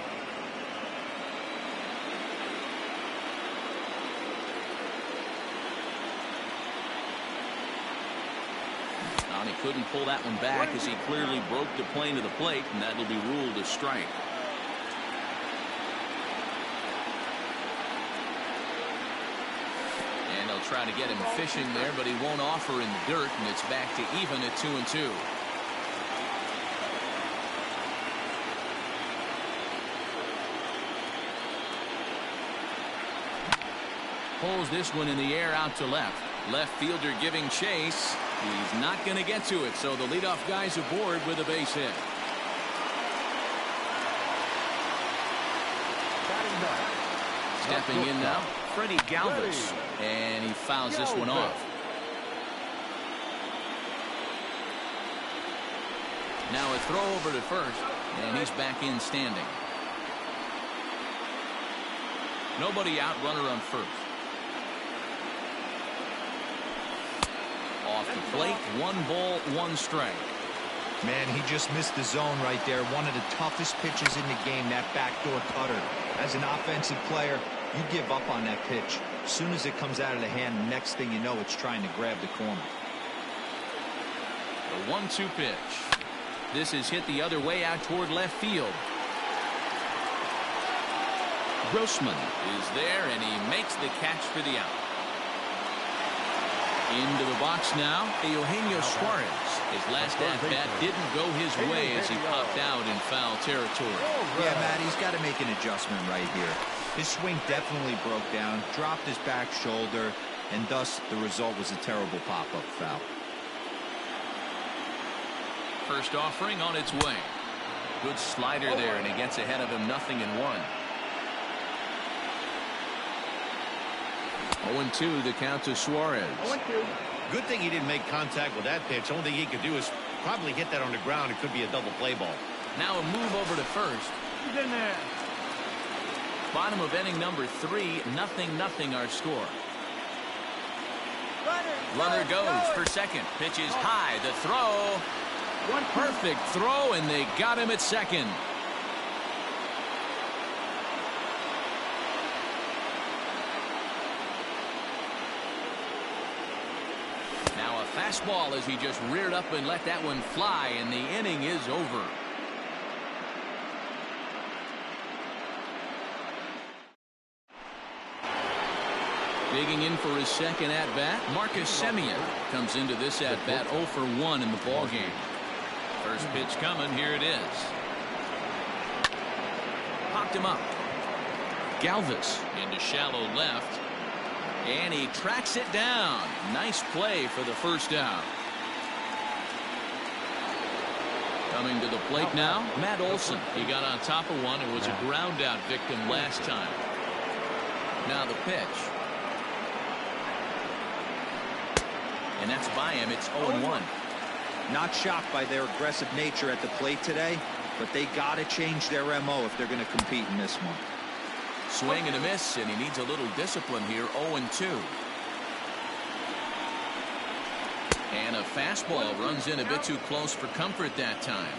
And he couldn't pull that one back as he clearly broke the plane to the plate, and that'll be ruled a strike. And they'll try to get him fishing there, but he won't offer in the dirt, and it's back to even at 2-2. Pulls this one in the air out to left. Left fielder giving chase. He's not going to get to it, so the leadoff guy's aboard with a base hit. Stepping in now, Freddie Galvis, and he fouls this one off. Now a throw over to first, and he's back in standing. Nobody out, runner on first. Off the plate, 1 ball, 1 strike. Man, he just missed the zone right there. One of the toughest pitches in the game, that backdoor cutter. As an offensive player, you give up on that pitch. As soon as it comes out of the hand, next thing you know, it's trying to grab the corner. The 1-2 pitch. This is hit the other way out toward left field. Grossman is there, and he makes the catch for the out. Into the box now, Eugenio Suarez. His last at-bat didn't go his way as he popped out in foul territory. Yeah, Matt, he's got to make an adjustment right here. His swing definitely broke down, dropped his back shoulder, and thus the result was a terrible pop-up foul. First offering on its way. Good slider there, and he gets ahead of him, 0-1. 0-2 the count to Suarez. 0-2. Good thing he didn't make contact with that pitch. Only thing he could do is probably hit that on the ground. It could be a double play ball. Now a move over to first. He's in there. Bottom of inning number 3, 0-0 our score. Runner goes for second. Pitch is high. The throw. Perfect throw, and they got him at second. Now a fastball as he just reared up and let that one fly, and the inning is over. Digging in for his second at-bat, Marcus Semien comes into this at-bat 0 for 1 in the ballgame. First pitch coming, here it is. Popped him up. Galvis into shallow left. And he tracks it down. Nice play for the first out. Coming to the plate now, Matt Olson. He got on top of one and was a ground out victim last time. Now the pitch. And that's by him. It's 0-1. Not shocked by their aggressive nature at the plate today, but they got to change their MO if they're going to compete in this one. Swing and a miss, and he needs a little discipline here. 0-2. And a fastball runs in a bit too close for comfort that time.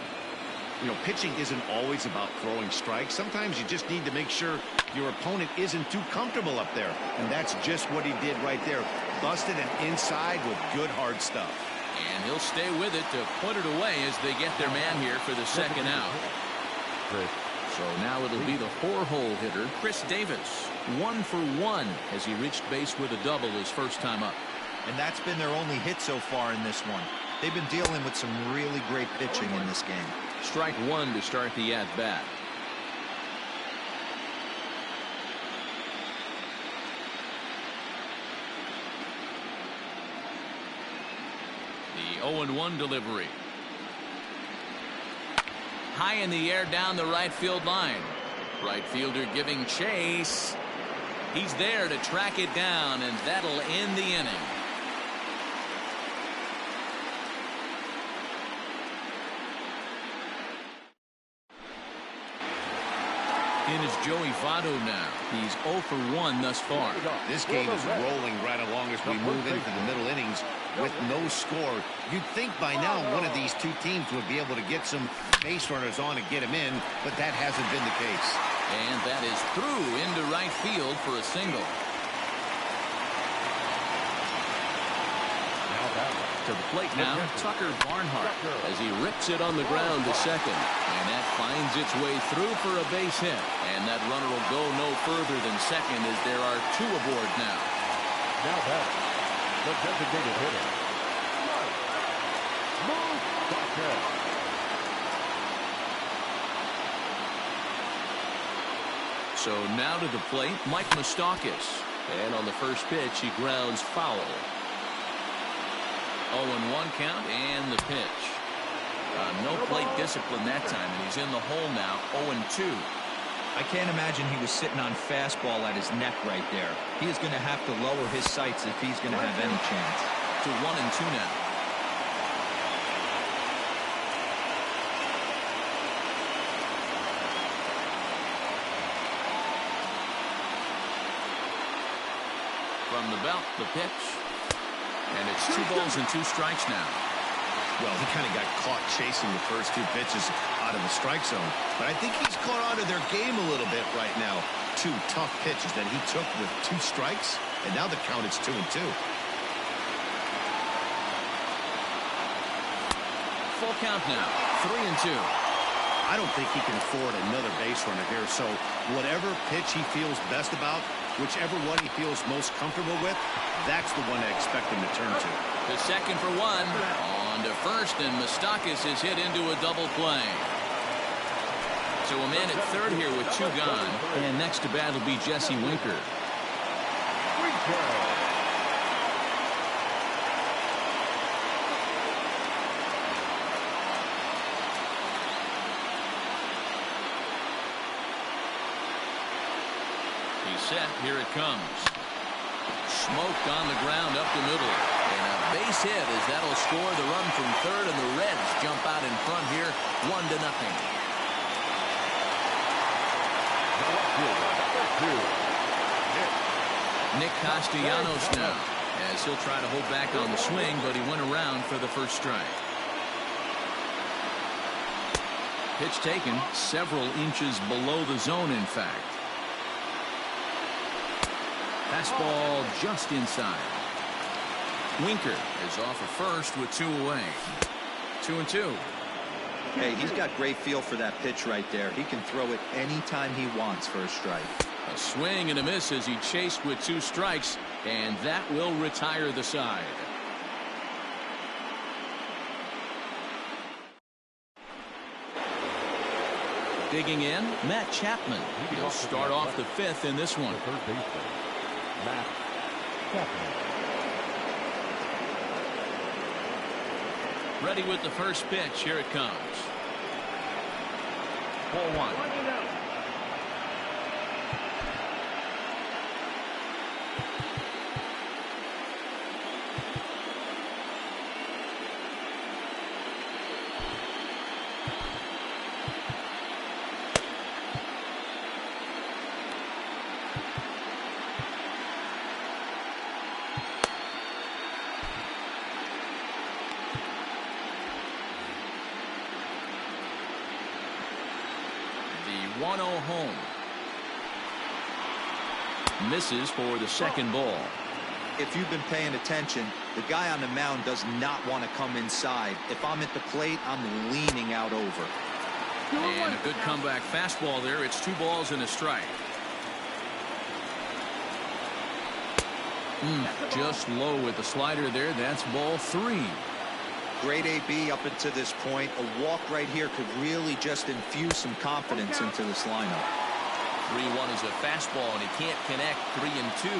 You know, pitching isn't always about throwing strikes. Sometimes you just need to make sure your opponent isn't too comfortable up there. And that's just what he did right there. Busted it inside with good hard stuff. And he'll stay with it to put it away as they get their man here for the second out. So now it'll be the 4-hole hitter, Chris Davis. 1 for 1 as he reached base with a double his first time up. And that's been their only hit so far in this one. They've been dealing with some really great pitching in this game. Strike one to start the at-bat. The 0-1 delivery. High in the air down the right field line. Right fielder giving chase. He's there to track it down, and that'll end the inning. In is Joey Votto now. He's 0 for 1 thus far. This game is rolling right along as we move into the middle innings with no score. You'd think by now one of these two teams would be able to get some base runners on and get them in, but that hasn't been the case. And that is through into right field for a single. To the plate now, Tucker Barnhart as he rips it on the ground to second. And that finds its way through for a base hit. And that runner will go no further than second as there are two aboard now. Now back, the designated hitter, Moustakas. So now to the plate, Mike Moustakas. And on the first pitch, he grounds foul. 0-1 count and the pitch. No plate discipline that time, and he's in the hole now. 0-2. I can't imagine he was sitting on fastball at his neck right there. He is going to have to lower his sights if he's going to have any chance. To 1-2 now. From the belt, the pitch. And it's 2 balls and 2 strikes now. Well, he kind of got caught chasing the first 2 pitches out of the strike zone. But I think he's caught out of their game a little bit right now. 2 tough pitches that he took with 2 strikes. And now the count is 2-2. Full count now. 3-2. I don't think he can afford another base runner here. So whatever pitch he feels best about, whichever one he feels most comfortable with, that's the one I expect him to turn to. The second for 1. On to first, and Moustakas is hit into a double play. So a man at third here with 2 gone. And next to bat will be Jesse Winker. He's set. Here it comes. Smoked on the ground up the middle. And a base hit as that'll score the run from third, and the Reds jump out in front here 1-0. Nick Castellanos now. as he'll try to hold back on the swing, but he went around for the first strike. Pitch taken several inches below the zone, in fact. Fastball just inside. Winker is off of first with 2 away. 2-2. Hey, he's got great feel for that pitch right there. He can throw it anytime he wants for a strike. A swing and a miss as he chased with 2 strikes, and that will retire the side. Digging in, Matt Chapman. He'll start off the 5th in this one. Third baseman, Matt Chapman. Ready with the first pitch. Here it comes. Ball 1. The 1-0 home. Misses for the second ball. If you've been paying attention, the guy on the mound does not want to come inside. If I'm at the plate, I'm leaning out over. And a good comeback fastball there. It's 2 balls and a strike. Just low with the slider there. That's ball 3. Great AB up until this point. A walk right here could really just infuse some confidence into this lineup. 3-1 is a fastball, and he can't connect. 3-2.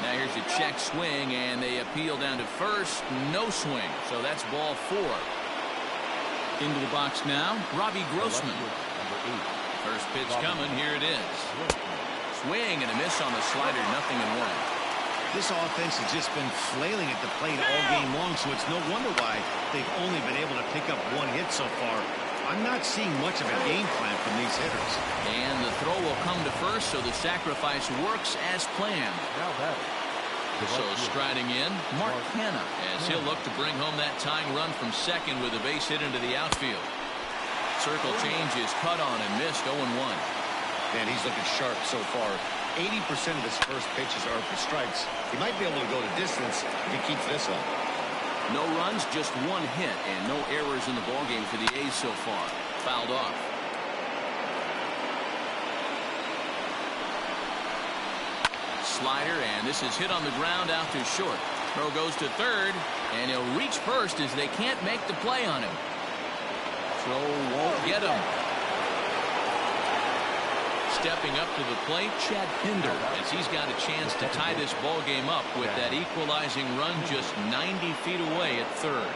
Now here's a check swing, and they appeal down to first. No swing, so that's ball 4. Into the box now, Robbie Grossman. First pitch coming. Here it is. Swing and a miss on the slider. 0-1. This offense has just been flailing at the plate all game long, so it's no wonder why they've only been able to pick up 1 hit so far. I'm not seeing much of a game plan from these hitters. And the throw will come to first, so the sacrifice works as planned. So striding in, Mark Hanna, as he'll look to bring home that tying run from second with a base hit into the outfield. Circle change is cut on and missed. 0-1. And he's looking sharp so far. 80% of his first pitches are for strikes. He might be able to go to distance if he keeps this up. No runs, just 1 hit, and no errors in the ballgame for the A's so far. Fouled off. Slider, and this is hit on the ground out to short. Throw goes to third, and he'll reach first as they can't make the play on him. Throw won't get him. Stepping up to the plate, Chad Pinder, as he's got a chance to tie this ball game up with that equalizing run just 90 feet away at third.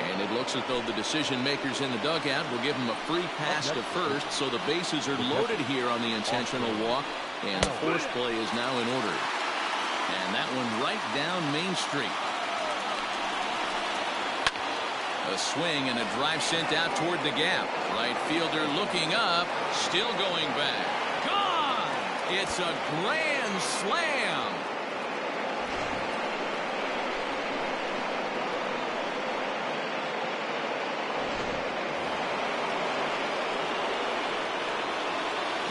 And it looks as though the decision makers in the dugout will give him a free pass to first, so the bases are loaded here on the intentional walk, and the force play is now in order. And that one right down Main Street. A swing and a drive sent out toward the gap. Right fielder looking up, still going back. Gone! It's a grand slam.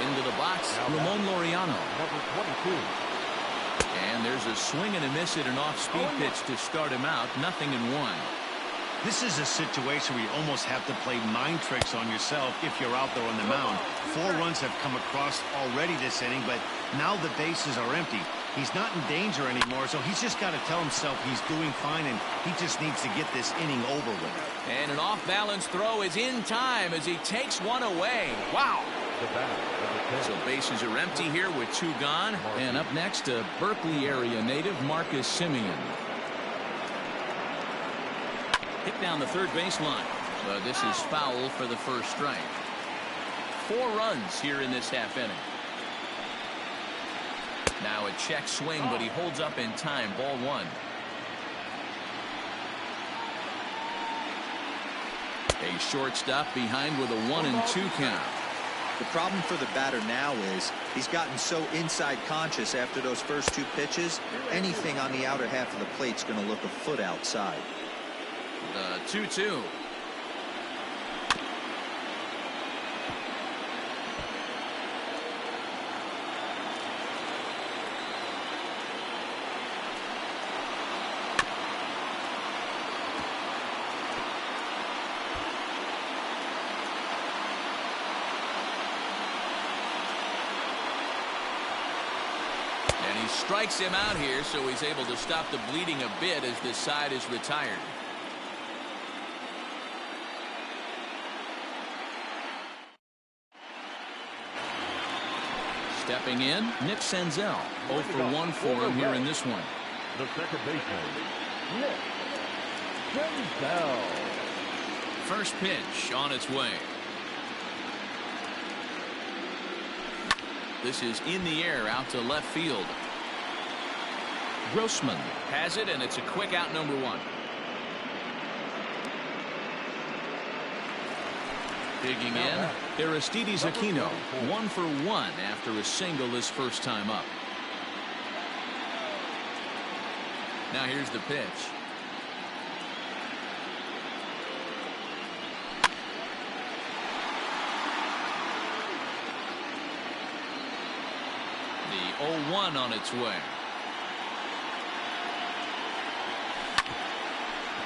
Into the box, Ramon Laureano. Number 22. And there's a swing and a miss at an off-speed pitch to start him out. 0-1. This is a situation where you almost have to play mind tricks on yourself if you're out there on the mound. 4 runs have come across already this inning, but now the bases are empty. He's not in danger anymore, so he's just got to tell himself he's doing fine, and he just needs to get this inning over with. And an off-balance throw is in time as he takes one away. Wow. So bases are empty here with 2 gone. And up next, a Berkeley area native, Marcus Simeon. Hit down the third baseline, but this is foul for the first strike. 4 runs here in this half inning. Now a check swing, but he holds up in time. Ball 1. A shortstop behind with a 1-2 count. The problem for the batter now is he's gotten so inside conscious after those first 2 pitches. Anything on the outer half of the plate's going to look a foot outside. The 2-2. And he strikes him out here, so he's able to stop the bleeding a bit as this side is retired. Stepping in, Nick Senzel. 0 for 1 for him here in this one. The second baseman, Nick Senzel. First pitch on its way. This is in the air out to left field. Grossman has it, and it's a quick out, number 1. Digging in, Aristides Aquino, 1 for 1 after a single his first time up. Now here's the pitch. The 0-1 on its way.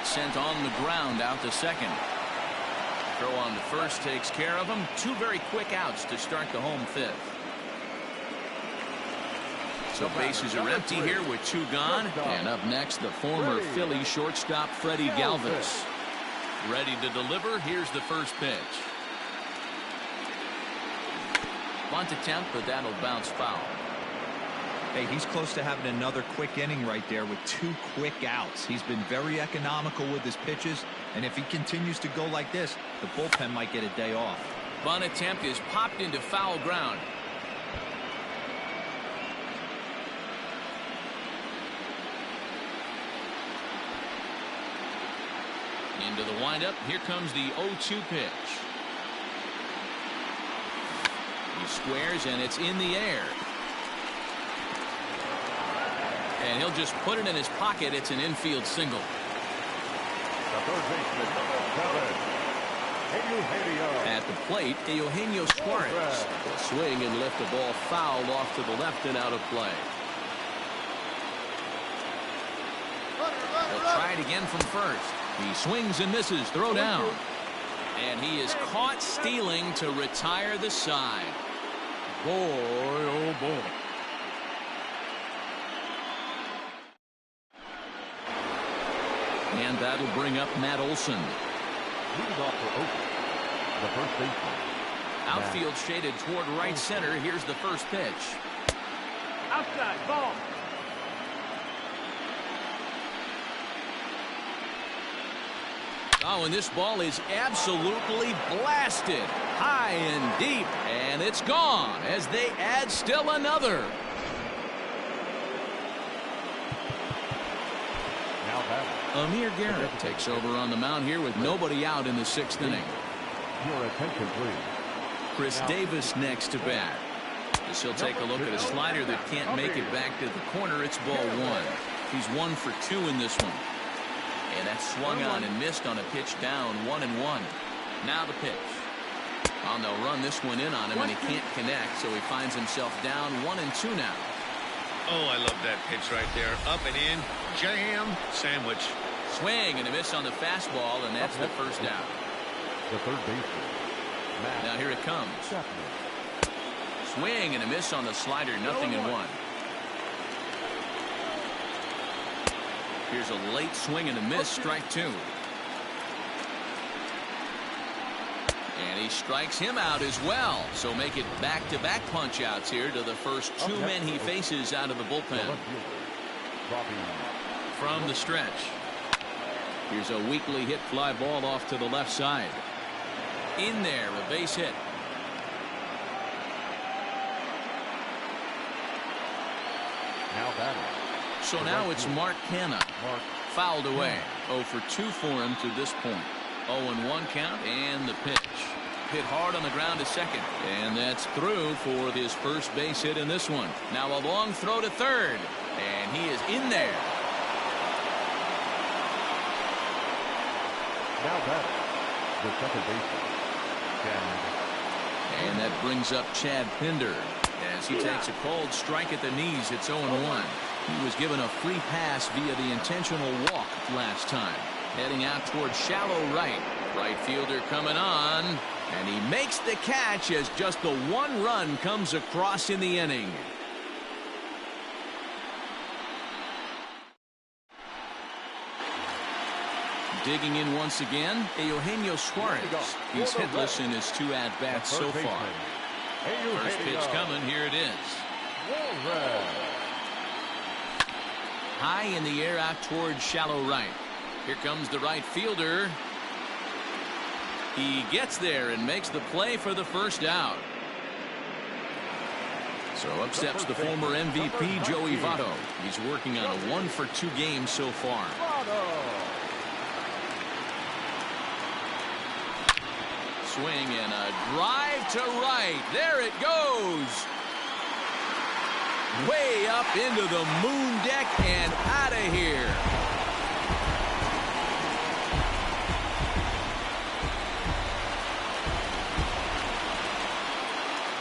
Sent on the ground out to second. Throw on to first takes care of him. 2 very quick outs to start the home 5th. So bases are empty here with 2 gone. And up next, the former Philly shortstop Freddie Galvis. Ready to deliver. Here's the first pitch. Bunt attempt, but that'll bounce foul. Hey, he's close to having another quick inning right there with 2 quick outs. He's been very economical with his pitches, and if he continues to go like this, the bullpen might get a day off. Bunt attempt is popped into foul ground. Into the windup. Here comes the 0-2 pitch. He squares, and it's in the air. And he'll just put it in his pocket. It's an infield single. The third baseman, number 7, Eugenio. At the plate, Eugenio Suarez will swing and lift the ball foul off to the left and out of play. He'll try it again from first. He swings and misses. Throw down. And he is caught stealing to retire the side. Boy, oh boy. And that'll bring up Matt Olson. Leading off for Oakland, the first baseman. Outfield shaded toward right center. Here's the first pitch. Outside, ball. Oh, and this ball is absolutely blasted high and deep, and it's gone as they add still another. Now batting. Amir Garrett takes over on the mound here with nobody out in the 6th inning. Your attention, please. Chris Davis next to bat. As he'll take a look at a slider that can't make it back to the corner. It's ball 1. He's 1 for 2 in this one. And that's swung on and missed on a pitch down, 1-1. Now the pitch. Oh, and they'll run this one in on him, and he can't connect, so he finds himself down 1-2 now. Oh, I love that pitch right there. Up and in, jam, sandwich. Swing and a miss on the fastball, and that's the first out. The third baseman, Matt. Now here it comes. Chapman. Swing and a miss on the slider, 0-1. Here's a late swing and a miss, strike 2. And he strikes him out as well. So make it back-to-back punch-outs here to the first 2 men he faces out of the bullpen. From the stretch. Here's a weakly hit fly ball off to the left side. In there, a base hit. Now batting. So now it's Mark Canha. Fouled away. 0 for 2 for him to this point. 0-1 count and the pitch. hit hard on the ground to second. And that's through for his first base hit in this one. Now a long throw to third. And he is in there. Now batting, the second baseman, and that brings up Chad Pinder as he takes a cold strike at the knees. It's 0-1. He was given a free pass via the intentional walk last time. Heading out towards shallow right. Right fielder coming on, and he makes the catch as just the one run comes across in the inning. Digging in once again, Eugenio Suarez. He's hitless in his 2 at-bats so far. First pitch coming, here it is. High in the air out towards shallow right. Here comes the right fielder. He gets there and makes the play for the first out. So up steps the former MVP, Joey Votto. He's working on a 1-for-2 game so far. Swing and a drive to right. There it goes. Way up into the moon deck and out of here.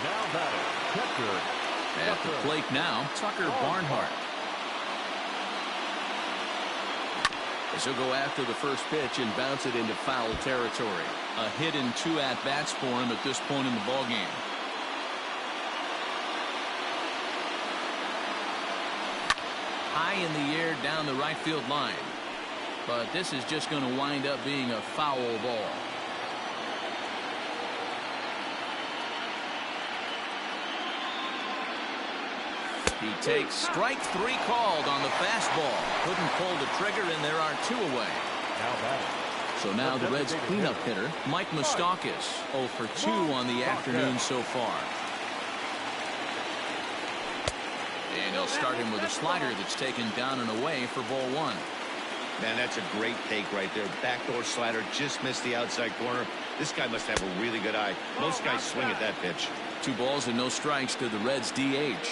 now batting, catcher. At the plate now, Tucker Barnhart. As he'll go after the first pitch and bounce it into foul territory. A hit in 2 at-bats for him at this point in the ballgame. High in the air down the right field line. But this is just going to wind up being a foul ball. He takes strike 3 called on the fastball. Couldn't pull the trigger, and there are 2 away. Now batting. So now the Reds' cleanup hitter, Mike Moustakas, 0 for 2 on the afternoon so far. And he'll start him with a slider that's taken down and away for ball 1. Man, that's a great take right there. Backdoor slider just missed the outside corner. This guy must have a really good eye. Most guys swing at that pitch. 2 balls and no strikes to the Reds' DH.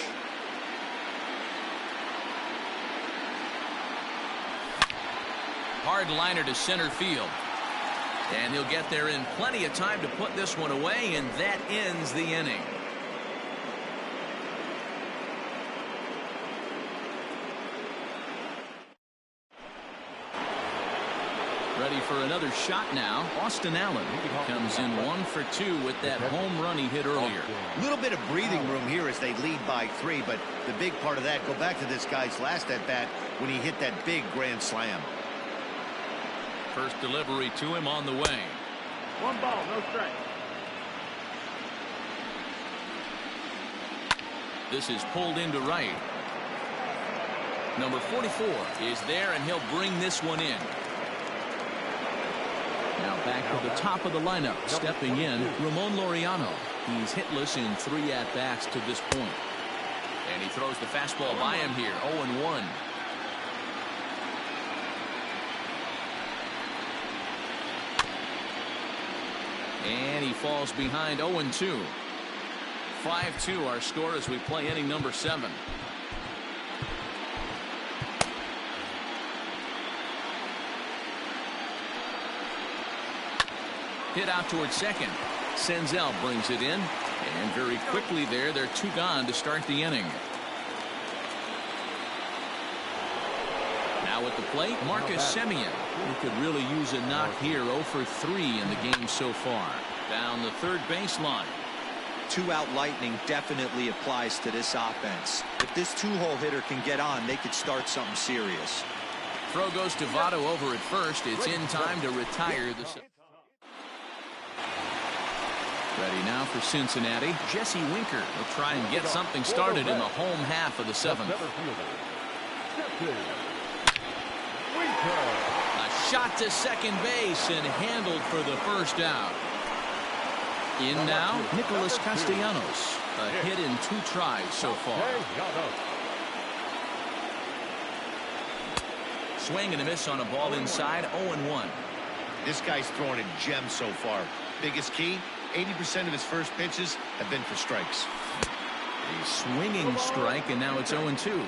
Hard liner to center field. And he'll get there in plenty of time to put this one away, and that ends the inning. Ready for another shot now. Austin Allen comes in 1 for 2 with that home run he hit earlier. A little bit of breathing room here as they lead by 3, but the big part of that, go back to this guy's last at-bat when he hit that big grand slam. First delivery to him on the way. 1 ball, no strike. This is pulled into right. Number 44 is there, and he'll bring this one in. Now back to the top of the lineup. Stepping in, Ramon Laureano. He's hitless in 3 at-bats to this point. And he throws the fastball by him here. 0-1. And he falls behind 0-2. 5-2 our score as we play inning number 7. Hit out towards second. Senzel brings it in. And very quickly there, they're 2 gone to start the inning. Now at the plate, Marcus Semien. He could really use a knock here. 0 for 3 in the game so far. Down the third baseline. 2-out lightning definitely applies to this offense. If this 2-hole hitter can get on, they could start something serious. Throw goes to Votto over at first. It's in time to retire the... Ready now for Cincinnati. Jesse Winker will try and get something started in the home half of the 7th. A shot to second base and handled for the first out. In now, Nicholas Castellanos. A hit in 2 tries so far. Swing and a miss on a ball inside. 0-1. This guy's throwing a gem so far. Biggest key, 80% of his first pitches have been for strikes. A swinging strike, and now it's 0-2.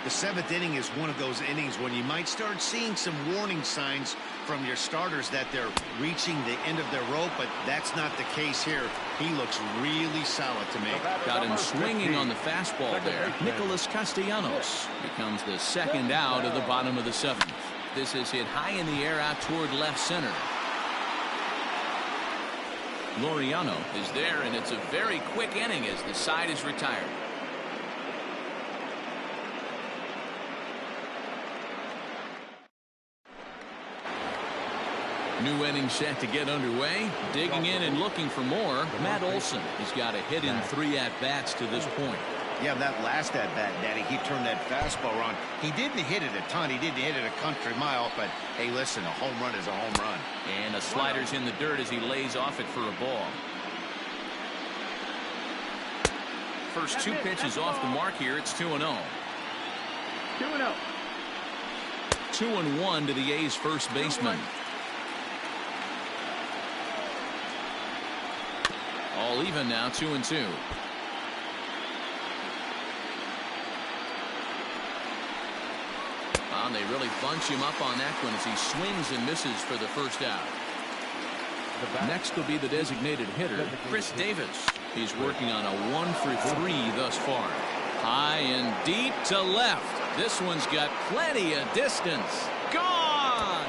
The 7th inning is one of those innings when you might start seeing some warning signs from your starters that they're reaching the end of their rope, but that's not the case here. He looks really solid to me. Got him swinging on the fastball there. Nicholas Castellanos becomes the second out of the bottom of the 7th. This is hit high in the air out toward left center. Laureano is there, and it's a very quick inning as the side is retired. New inning set to get underway. Digging in and looking for more, Matt Olson has got a hit in 3 at-bats to this point. Yeah, that last at-bat, Daddy, he turned that fastball on. He didn't hit it a ton. He didn't hit it a country mile, but, hey, listen, a home run is a home run. And a slider's in the dirt as he lays off it for a ball. First 2 pitches off the mark here. It's 2-0. 2-0. 2-1 to the A's first baseman. All even now, 2-2. And they really bunch him up on that one as he swings and misses for the first out. Next will be the designated hitter, Chris Davis. He's working on a 1-for-3 thus far. High and deep to left. This one's got plenty of distance. Gone!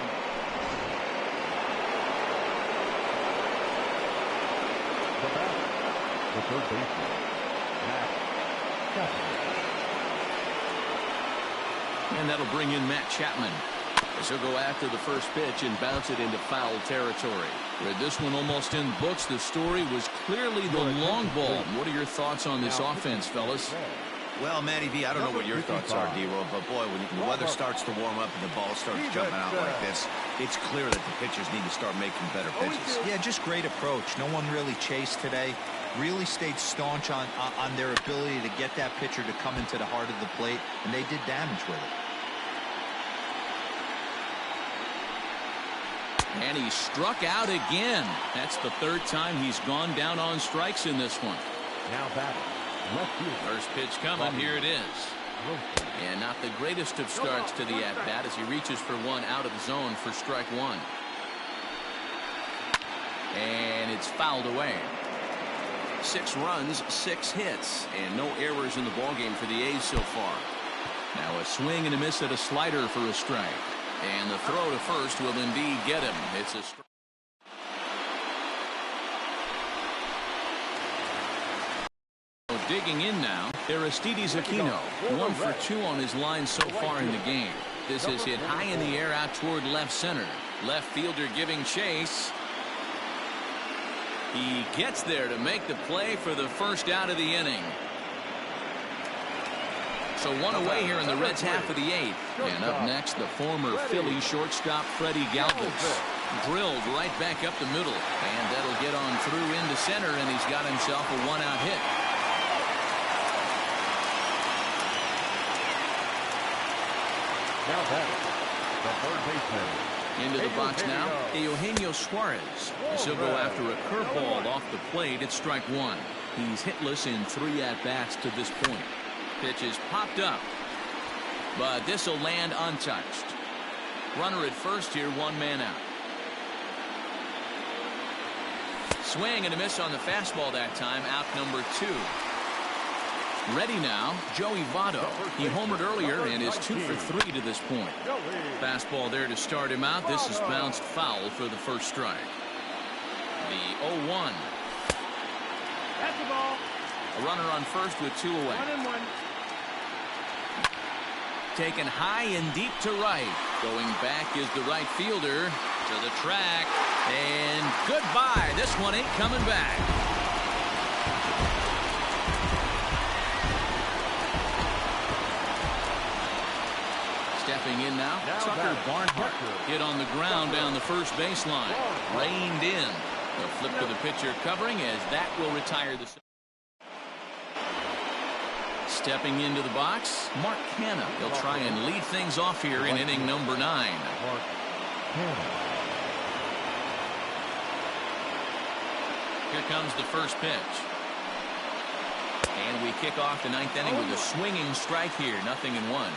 The third baseman, Matt Chapman. And that'll bring in Matt Chapman. As he'll go after the first pitch and bounce it into foul territory. With this one almost in books, the story was clearly the long ball. What are your thoughts on this offense, fellas? Well, Matty V, I don't know what your thoughts are, D-Roll, but boy, when the weather starts to warm up and the ball starts jumping out like this, it's clear that the pitchers need to start making better pitches. Yeah, just great approach. No one really chased today. Really stayed staunch on their ability to get that pitcher to come into the heart of the plate, and they did damage with it. And he struck out again. That's the 3rd time he's gone down on strikes in this one. Now batting, left field. First pitch coming. Here it is. And not the greatest of starts to the at-bat as he reaches for one out of the zone for strike 1. And it's fouled away. 6 runs, 6 hits, and no errors in the ballgame for the A's so far. Now a swing and a miss at a slider for a strike. And the throw to first will indeed get him. It's a strike. Digging in now, Aristides Aquino, 1 for 2 on his line so far in the game. This is hit high in the air out toward left center. Left fielder giving chase. He gets there to make the play for the first out of the inning. So 1 away here in the Reds' half of the 8th. And up next, the former Philly shortstop Freddie Galvis. Drilled right back up the middle. And that'll get on through into center, and he's got himself a 1-out hit. Now batting, the third baseman. Into the box now, Eugenio Suarez. As he'll go after a curveball off the plate at strike 1. He's hitless in 3 at-bats to this point. Pitch is popped up, but this will land untouched. Runner at first here, 1 man out. Swing and a miss on the fastball that time, out number 2. Ready now, Joey Votto. He homered earlier and is 2 for 3 to this point. Fastball there to start him out. This is bounced foul for the first strike. The 0-1. That's the ball. A runner on first with 2 away. 1-1. Taken high and deep to right. Going back is the right fielder to the track. And goodbye. This one ain't coming back. Stepping in now, Tucker Barnhart. Hit on the ground down the first baseline. Reined in. A flip to the pitcher covering as that will retire the... Stepping into the box, Mark Canha. He'll try and lead things off here in inning number 9. Mark Canha. Here comes the first pitch. And we kick off the ninth inning with a swinging strike here. 0-1.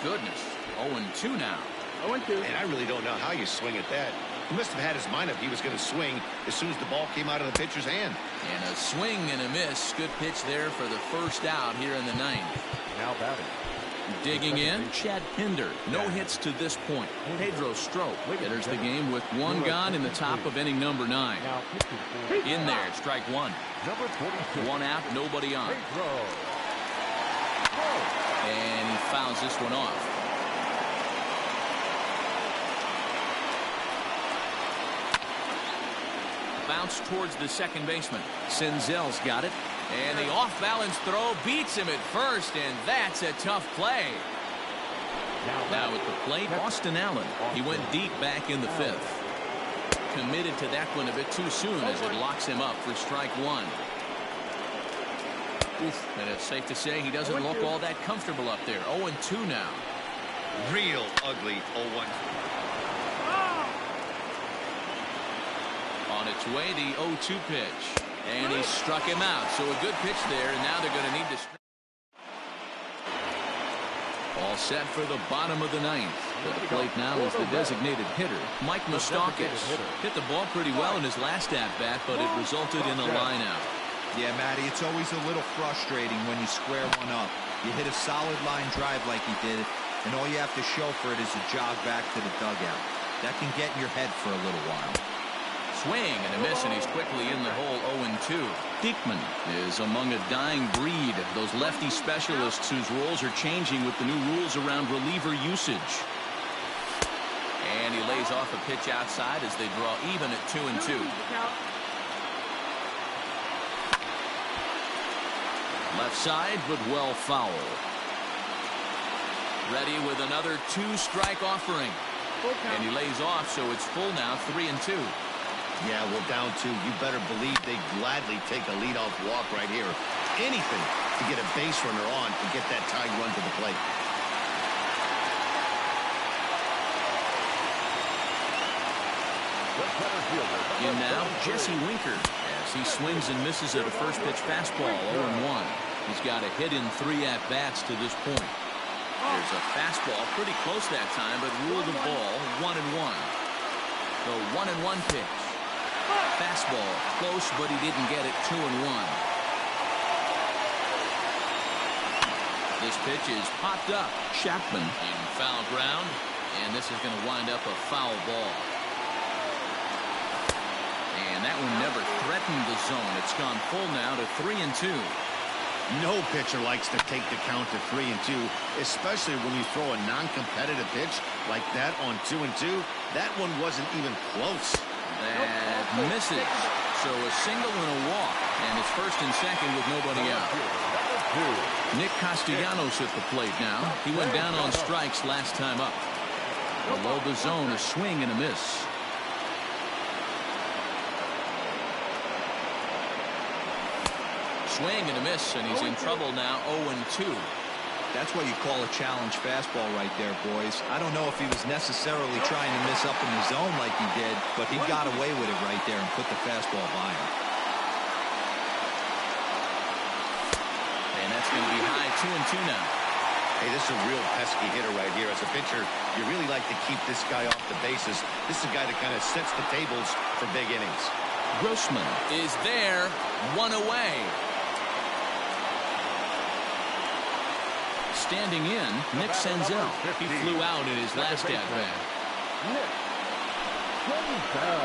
Goodness. 0-2 now. 0-2. And I really don't know how you swing at that. He must have had his mind up he was going to swing as soon as the ball came out of the pitcher's hand. And a swing and a miss. Good pitch there for the first out here in the ninth. Now batting. Digging in, Chad Pinder. No hits to this point. Pedro Strop enters the game with one gone in the top of inning number 9. In there, strike one. Number 42. One out, nobody on. And he fouls this one off. Bounce towards the second baseman. Senzel's got it. And the off-balance throw beats him at first, and that's a tough play. Now at the plate, Austin Allen. He went deep back in the 5th. Committed to that one a bit too soon as it locks him up for strike one. Oof, and it's safe to say he doesn't look all that comfortable up there. 0-2 now. Real ugly 0-1. On its way, the 0-2 pitch. And he struck him out. So a good pitch there, and now they're going to need to. All set for the bottom of the ninth. At the plate now is the designated hitter, Mike Moustakas. Hit the ball pretty well in his last at-bat, but it resulted in a line-out. Yeah, Matty, it's always a little frustrating when you square one up. You hit a solid line drive like he did, and all you have to show for it is a jog back to the dugout. That can get in your head for a little while. Swing and a miss, and he's quickly in the hole. 0-2. Diekman is among a dying breed of those lefty specialists whose roles are changing with the new rules around reliever usage. And he lays off a pitch outside as they draw even at 2-2. Left side, but well foul. Ready with another 2-strike offering. And he lays off, so it's full now, 3-2. Yeah, well, down 2. You better believe they gladly take a leadoff walk right here. Anything to get a base runner on and get that tied run to the plate. In now, Jesse Winker as he swings and misses at a first pitch fastball. 0-1. He's got a hit in 3 at-bats to this point. There's a fastball pretty close that time, but ruled the ball 1-1. The 1-1 pitch. Fastball close, but he didn't get it. 2-1. This pitch is popped up. Chapman in foul ground, and this is going to wind up a foul ball. And that one never threatened the zone. It's gone full now to 3-2. No pitcher likes to take the count to 3-2, especially when you throw a non-competitive pitch like that on 2-2. That one wasn't even close. That misses. So a single and a walk, and it's first and second with nobody out. Nick Castellanos at the plate now. He went down on strikes last time up. Below the zone, a swing and a miss. Swing and a miss, and he's in trouble now. 0-2. That's what you call a challenge fastball right there, boys. I don't know if he was necessarily trying to miss up in the zone like he did, but he got away with it right there and put the fastball by him. And that's going to be high. 2-2 now. Hey, this is a real pesky hitter right here. As a pitcher, you really like to keep this guy off the bases. This is a guy that kind of sets the tables for big innings. Grossman is there. One away. Standing in, Nick Senzel. He flew out in his last at-bat. Nick Senzel.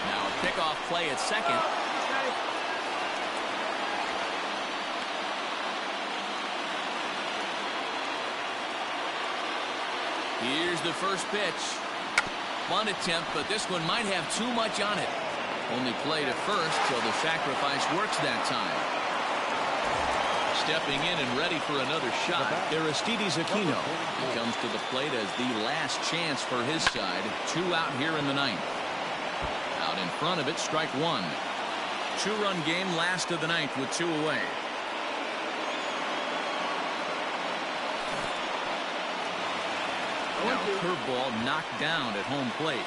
Now a pickoff play at second. Here's the first pitch. Bunt attempt, but this one might have too much on it. Only play to first till the sacrifice works that time. Stepping in and ready for another shot, Aristides Aquino. He comes to the plate as the last chance for his side. 2 out here in the ninth. Out in front of it, strike one. 2-run game, last of the ninth with 2 away. Now a curveball knocked down at home plate.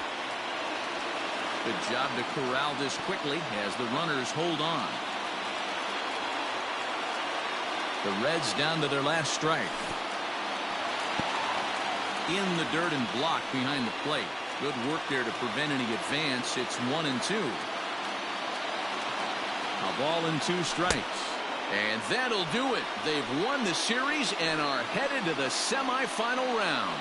Good job to corral this quickly as the runners hold on. The Reds down to their last strike. In the dirt and blocked behind the plate. Good work there to prevent any advance. It's 1-2. A ball and 2 strikes. And that'll do it. They've won the series and are headed to the semifinal round.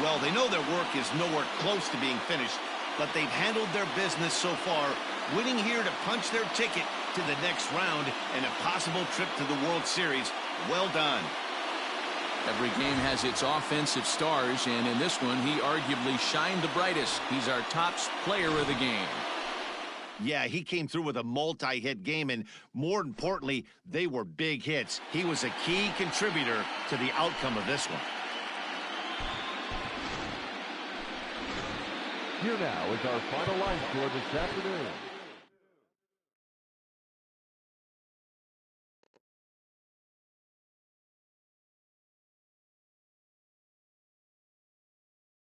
Well, they know their work is nowhere close to being finished, but they've handled their business so far, winning here to punch their ticket to the next round and a possible trip to the World Series. Well done. Every game has its offensive stars, and in this one, he arguably shined the brightest. He's our top player of the game. Yeah, he came through with a multi-hit game, and more importantly, they were big hits. He was a key contributor to the outcome of this one. Here now is our final line score this afternoon.